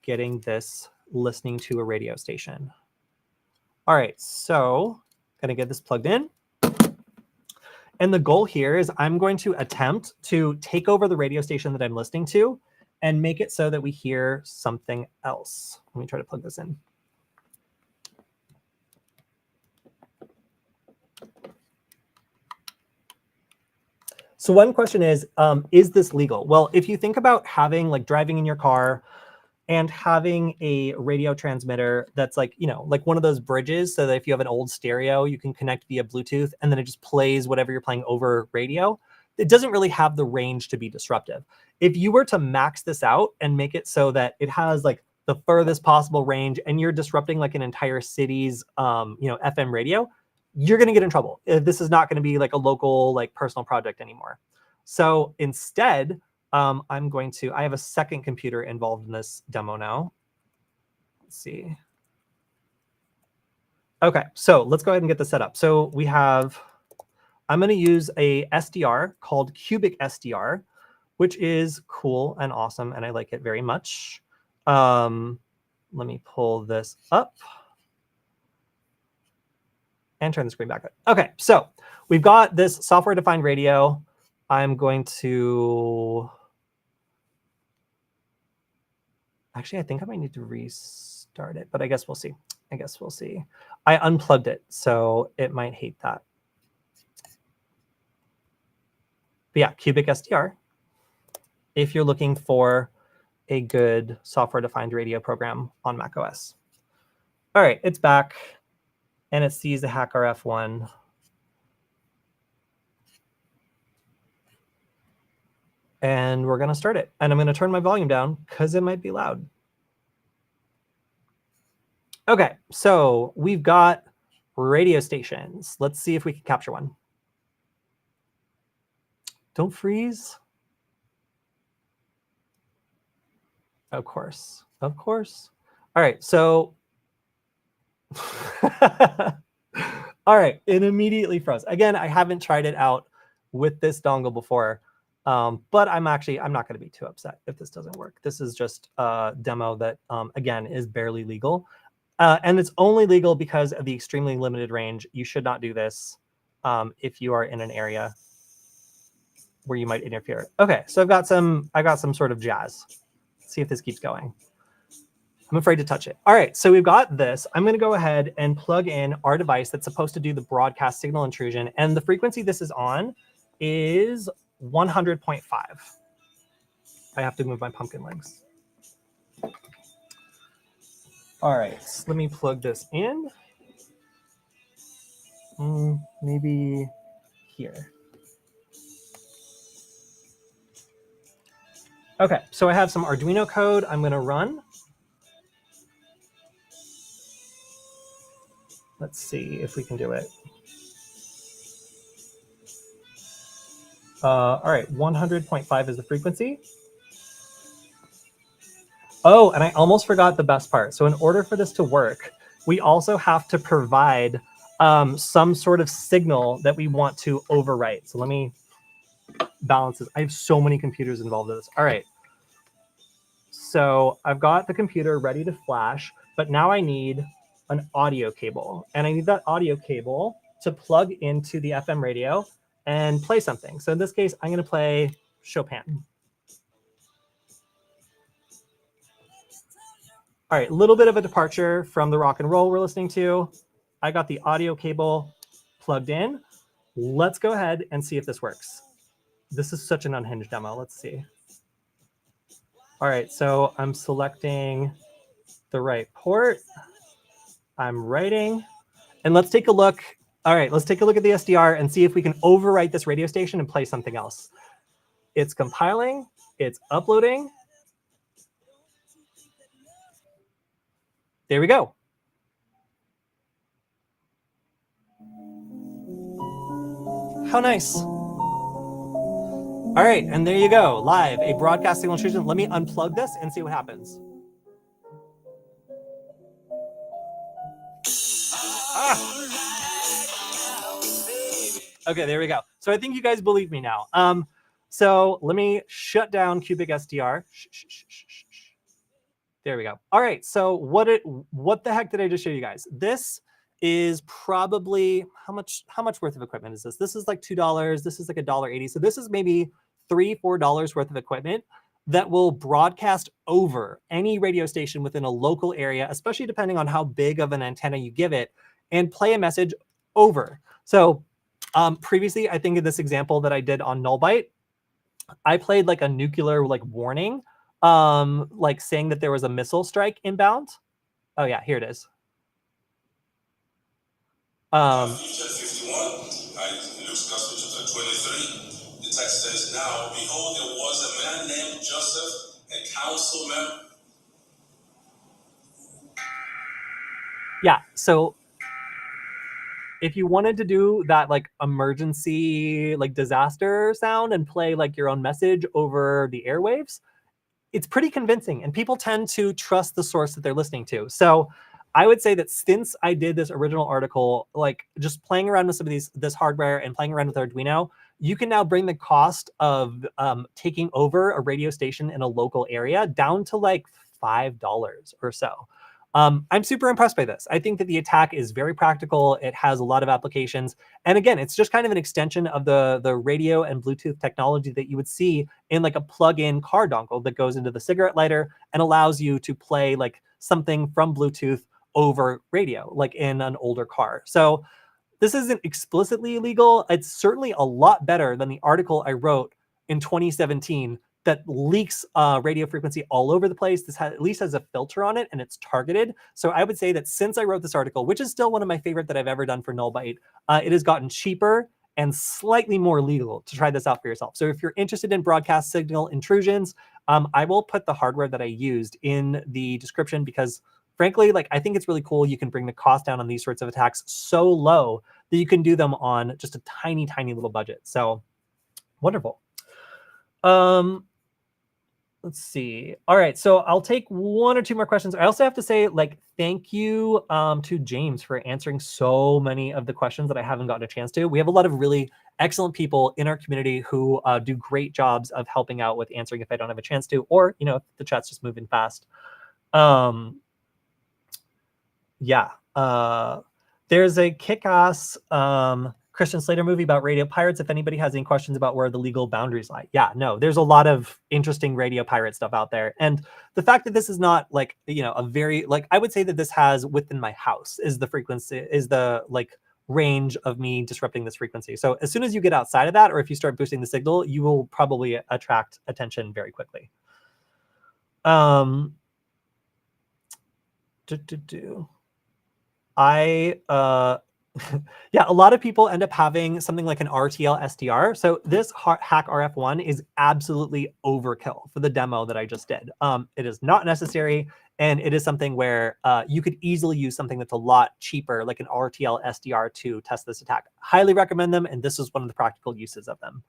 getting this listening to a radio station? All right, so I'm going to get this plugged in. And the goal here is I'm going to attempt to take over the radio station that I'm listening to and make it so that we hear something else. Let me try to plug this in. So one question is this legal? Well, if you think about having like driving in your car and having a radio transmitter that's like, like one of those bridges, so that if you have an old stereo, you can connect via Bluetooth and then it just plays whatever you're playing over radio. It doesn't really have the range to be disruptive. If you were to max this out and make it so that it has like the furthest possible range and you're disrupting like an entire city's, FM radio, you're going to get in trouble. This is not going to be like a local, like personal project anymore. So instead, I have a second computer involved in this demo now. Let's see. Okay, so let's go ahead and get this set up. So we have I'm going to use a SDR called Cubic SDR, which is cool and awesome, and I like it very much. Let me pull this up and turn the screen back up. Okay, so we've got this software-defined radio. I'm going to... Actually, I think I might need to restart it, but I guess we'll see. I unplugged it, so it might hate that. But yeah, Cubic SDR. If you're looking for a good software-defined radio program on macOS. All right, it's back, and it sees the HackRF one. And we're going to start it. And I'm going to turn my volume down because it might be loud. Okay, so we've got radio stations. Let's see if we can capture one. Don't freeze. Of course. All right, so... All right, it immediately froze. Again, I haven't tried it out with this dongle before, but I'm not going to be too upset if this doesn't work. This is just a demo that, again, is barely legal. And it's only legal because of the extremely limited range. You should not do this if you are in an area where you might interfere. Okay, so I got some sort of jazz. Let's see if this keeps going. I'm afraid to touch it. All right, so we've got this. I'm going to go ahead and plug in our device that's supposed to do the broadcast signal intrusion. And the frequency this is on is 100.5. I have to move my pumpkin legs. All right, so let me plug this in. Maybe here. Okay, so I have some Arduino code I'm going to run. Let's see if we can do it. All right, 100.5 is the frequency. Oh, and I almost forgot the best part. So in order for this to work, we also have to provide some sort of signal that we want to overwrite. So let me balance this. I have so many computers involved in this. All right. So I've got the computer ready to flash, but now I need an audio cable. And I need that audio cable to plug into the FM radio and play something. So in this case, I'm going to play Chopin. All right, a little bit of a departure from the rock and roll we're listening to. I got the audio cable plugged in. Let's go ahead and see if this works. This is such an unhinged demo. Let's see. All right, so I'm selecting the right port. I'm writing. And let's take a look. All right, let's take a look at the SDR and see if we can overwrite this radio station and play something else. It's compiling. It's uploading. There we go. How nice. All right, and there you go. Live, a broadcast signal intrusion. Let me unplug this and see what happens. Okay, there we go. So I think you guys believe me now. So let me shut down Cubic SDR. There we go. All right, so what the heck did I just show you guys? This is probably, how much worth of equipment is this? This is like $2. This is like $1.80. So this is maybe $3-4 worth of equipment that will broadcast over any radio station within a local area, especially depending on how big of an antenna you give it, and play a message over. So previously, I think in this example that I did on Nullbyte, I played like a nuclear warning, like saying that there was a missile strike inbound. Oh yeah, here it is. Feature 51, Luke's gospel chapter 23. The text says, "Now, behold, there was a man named Joseph, a councilman." Yeah, so if you wanted to do that emergency disaster sound and play your own message over the airwaves, it's pretty convincing, and people tend to trust the source that they're listening to. So I would say that since I did this original article, like just playing around with some of this hardware and playing around with Arduino, you can now bring the cost of taking over a radio station in a local area down to like $5 or so. I'm super impressed by this. I think that the attack is very practical. It has a lot of applications. And again, it's just kind of an extension of the radio and Bluetooth technology that you would see in like a plug-in car dongle that goes into the cigarette lighter and allows you to play like something from Bluetooth over radio, like in an older car. So this isn't explicitly illegal. It's certainly a lot better than the article I wrote in 2017 that leaks radio frequency all over the place. This at least has a filter on it and it's targeted. So I would say that since I wrote this article, which is still one of my favorite that I've ever done for Nullbyte, it has gotten cheaper and slightly more legal to try this out for yourself. So if you're interested in broadcast signal intrusions, I will put the hardware that I used in the description because frankly, like I think it's really cool. You can bring the cost down on these sorts of attacks so low that you can do them on just a tiny, tiny little budget. So wonderful. Let's see. All right, so I'll take one or two more questions. I also have to say, like, thank you to James for answering so many of the questions that I haven't gotten a chance to. We have a lot of really excellent people in our community who do great jobs of helping out with answering if I don't have a chance to, or, you know, if the chat's just moving fast. Yeah. There's a kick-ass Christian Slater movie about radio pirates. If anybody has any questions about where the legal boundaries lie. Yeah, no, there's a lot of interesting radio pirate stuff out there. And the fact that this is not like, you know, a very, like, I would say that this has within my house is the frequency, is the like range of me disrupting this frequency. So as soon as you get outside of that, or if you start boosting the signal, you will probably attract attention very quickly. Yeah, a lot of people end up having something like an RTL SDR. So this hack RF1 is absolutely overkill for the demo that I just did. It is not necessary, and it is something where you could easily use something that's a lot cheaper, like an RTL SDR to test this attack. Highly recommend them, and this is one of the practical uses of them.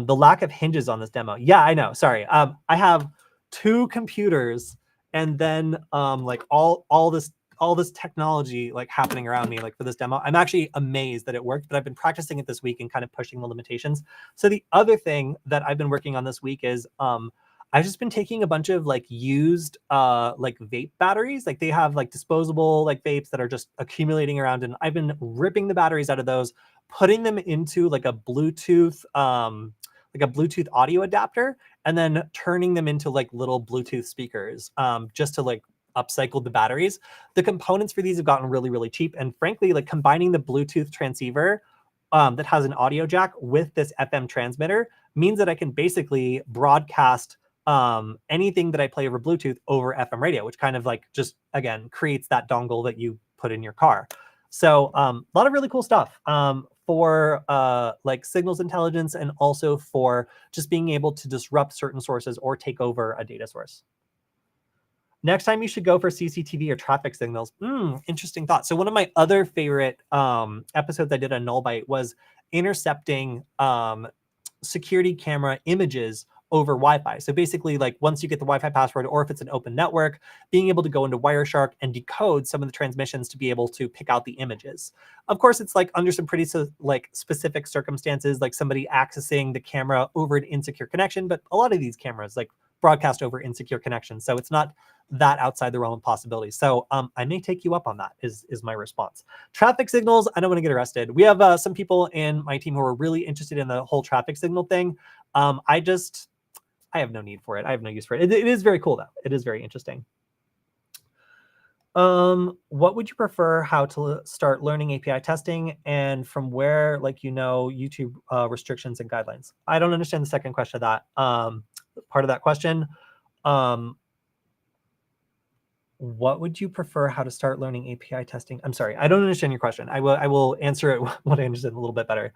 The lack of hinges on this demo. Yeah, I know. Sorry. I have 2 computers and then like all this technology like happening around me like for this demo. I'm actually amazed that it worked, but I've been practicing it this week and kind of pushing the limitations. So the other thing that I've been working on this week is I've just been taking a bunch of like used like vape batteries. Like they have like disposable like vapes that are just accumulating around, and I've been ripping the batteries out of those, putting them into like a Bluetooth audio adapter, and then turning them into like little Bluetooth speakers just to like upcycle the batteries. The components for these have gotten really, really cheap. And frankly, like combining the Bluetooth transceiver that has an audio jack with this FM transmitter means that I can basically broadcast anything that I play over Bluetooth over FM radio, which kind of like just, again, creates that dongle that you put in your car. So a lot of really cool stuff for like signals intelligence, and also for just being able to disrupt certain sources or take over a data source. Next time you should go for CCTV or traffic signals. Interesting thought. So one of my other favorite episodes I did on Nullbyte was intercepting security camera images over Wi-Fi. So basically, like once you get the Wi-Fi password, or if it's an open network, being able to go into Wireshark and decode some of the transmissions to be able to pick out the images. Of course, it's like under some pretty like specific circumstances, like somebody accessing the camera over an insecure connection. But a lot of these cameras like broadcast over insecure connections, so it's not that outside the realm of possibilities. So I may take you up on that is my response. Traffic signals, I don't want to get arrested. We have some people in my team who are really interested in the whole traffic signal thing. I have no need for it. I have no use for it. It is very cool though. It is very interesting. What would you prefer, how to start learning API testing, and from where, like, you know, YouTube restrictions and guidelines? I don't understand the second question of that. Part of that question. What would you prefer, how to start learning API testing? I'm sorry, I don't understand your question. I will answer it when I understand a little bit better.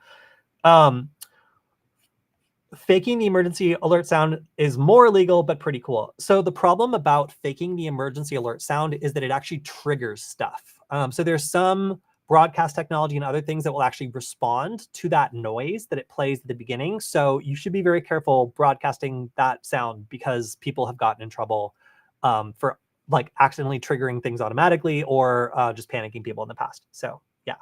Faking the emergency alert sound is more illegal, but pretty cool. So the problem about faking the emergency alert sound is that it actually triggers stuff. So there's some broadcast technology and other things that will actually respond to that noise that it plays at the beginning. So you should be very careful broadcasting that sound, because people have gotten in trouble for like accidentally triggering things automatically or just panicking people in the past. So yeah.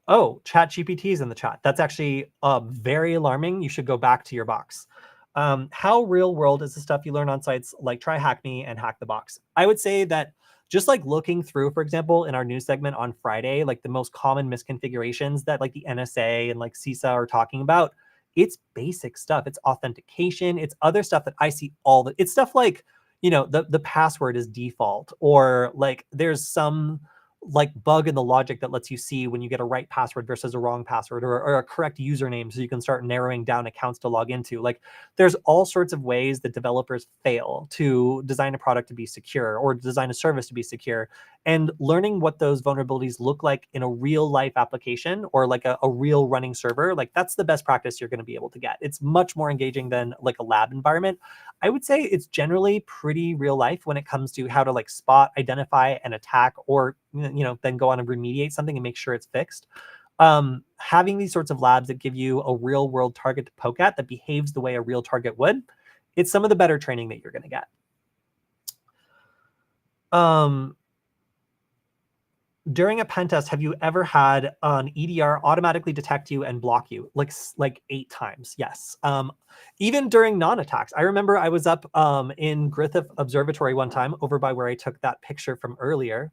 Oh, ChatGPT is in the chat. That's actually very alarming. You should go back to your box. How real world is the stuff you learn on sites like Try Hack Me and Hack the Box? I would say that just like looking through, for example, in our news segment on Friday, like the most common misconfigurations that like the NSA and like CISA are talking about, it's basic stuff. It's authentication. It's other stuff that I see it's stuff like, the password is default, or like there's some like bug in the logic that lets you see when you get a right password versus a wrong password, or a correct username, so you can start narrowing down accounts to log into. Like there's all sorts of ways that developers fail to design a product to be secure or design a service to be secure. And learning what those vulnerabilities look like in a real life application or like a real running server, like that's the best practice you're going to be able to get. It's much more engaging than like a lab environment. I would say it's generally pretty real life when it comes to how to like spot, identify, and attack, or then go on and remediate something and make sure it's fixed. Having these sorts of labs that give you a real world target to poke at that behaves the way a real target would, it's some of the better training that you're going to get. During a pen test, have you ever had an EDR automatically detect you and block you like 8 times? Yes. Even during non-attacks. I remember I was up in Griffith Observatory one time over by where I took that picture from earlier.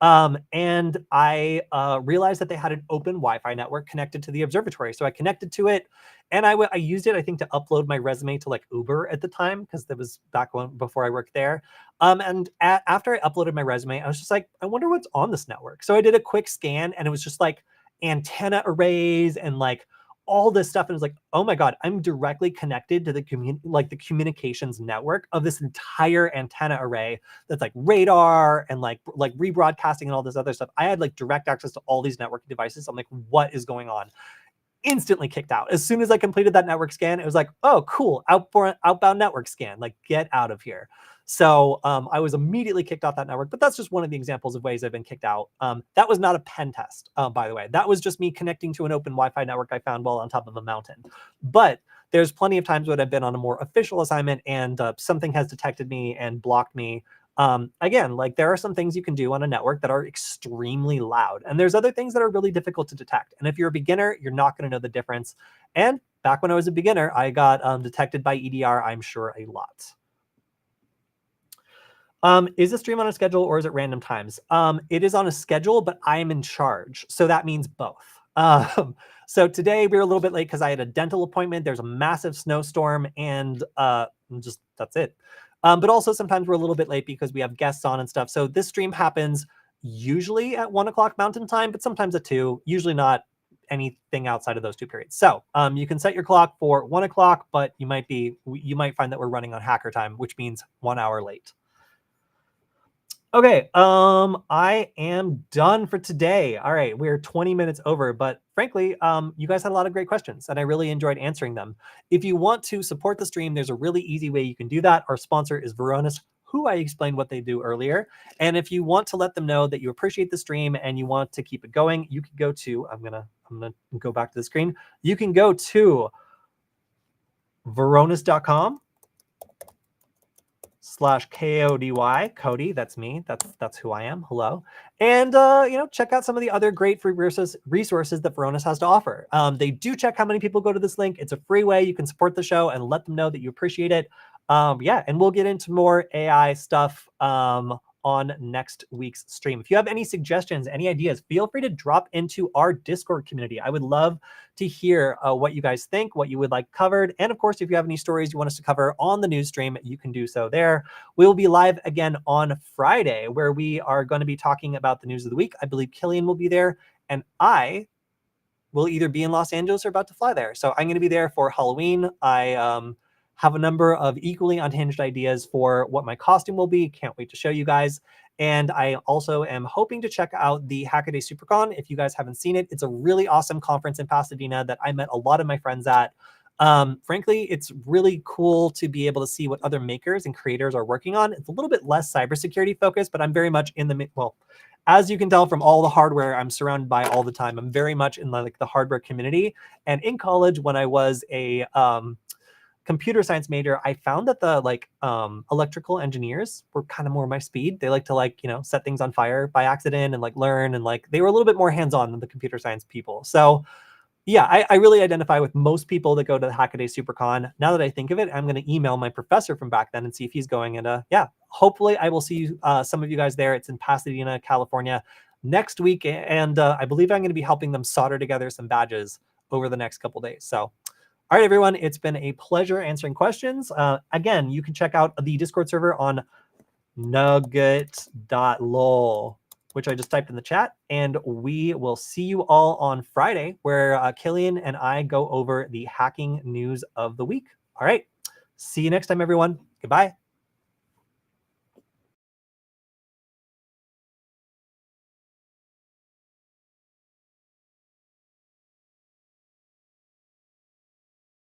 And I realized that they had an open Wi-Fi network connected to the observatory. So I connected to it, and I used it, I think, to upload my resume to like Uber at the time, because that was before I worked there. And after I uploaded my resume, I was just like, I wonder what's on this network. So I did a quick scan, and it was just like antenna arrays and like all this stuff. And it was like, oh my God, I'm directly connected to the communications network of this entire antenna array that's like radar and like rebroadcasting and all this other stuff. I had like direct access to all these network devices. I'm like, what is going on? Instantly kicked out. As soon as I completed that network scan, it was like, oh, cool, outbound network scan, like get out of here. So I was immediately kicked off that network, but that's just one of the examples of ways I've been kicked out. That was not a pen test, by the way. That was just me connecting to an open Wi-Fi network I found while on top of a mountain. But there's plenty of times when I've been on a more official assignment and something has detected me and blocked me. Again, like there are some things you can do on a network that are extremely loud, and there's other things that are really difficult to detect. And if you're a beginner, you're not going to know the difference. And back when I was a beginner, I got detected by EDR, I'm sure, a lot. Is the stream on a schedule or is it random times? It is on a schedule, but I'm in charge. So that means both. So today we were a little bit late because I had a dental appointment. There's a massive snowstorm, and just that's it. But also sometimes we're a little bit late because we have guests on and stuff. So this stream happens usually at 1 o'clock Mountain Time, but sometimes at 2, usually not anything outside of those 2 periods. So you can set your clock for 1 o'clock, but you might find that we're running on hacker time, which means 1 hour late. Okay, I am done for today. All right, we're 20 minutes over, but frankly, you guys had a lot of great questions, and I really enjoyed answering them. If you want to support the stream, there's a really easy way you can do that. Our sponsor is Veronis, who I explained what they do earlier. And if you want to let them know that you appreciate the stream and you want to keep it going, you can go to, I'm gonna go back to the screen. You can go to Veronis.com /KODY, Kody, that's me. That's who I am. Hello. And check out some of the other great free resources that Veronis has to offer. They do check how many people go to this link. It's a free way you can support the show and let them know that you appreciate it. Yeah, and we'll get into more AI stuff on next week's stream. If you have any suggestions, any ideas, feel free to drop into our Discord community. I would love to hear what you guys think, what you would like covered. And of course, if you have any stories you want us to cover on the news stream, you can do so there. We'll be live again on Friday, where we are going to be talking about the news of the week. I believe Killian will be there, and I will either be in Los Angeles or about to fly there. So I'm going to be there for Halloween. I have a number of equally unhinged ideas for what my costume will be. Can't wait to show you guys. And I also am hoping to check out the Hackaday SuperCon. If you guys haven't seen it, it's a really awesome conference in Pasadena that I met a lot of my friends at. Frankly, it's really cool to be able to see what other makers and creators are working on. It's a little bit less cybersecurity focused, but I'm very much in the, well, as you can tell from all the hardware I'm surrounded by all the time, I'm very much in the hardware community. And in college, when I was a computer science major, I found that the electrical engineers were kind of more my speed. They like to set things on fire by accident and learn, and they were a little bit more hands-on than the computer science people. So yeah, I really identify with most people that go to the Hackaday SuperCon. Now that I think of it, I'm going to email my professor from back then and see if he's going. And yeah, hopefully I will see some of you guys there. It's in Pasadena, California next week. And I believe I'm going to be helping them solder together some badges over the next couple days. So, all right, everyone, it's been a pleasure answering questions. Again, you can check out the Discord server on nugget.lol, which I just typed in the chat. And we will see you all on Friday, where Killian and I go over the hacking news of the week. All right. See you next time, everyone. Goodbye.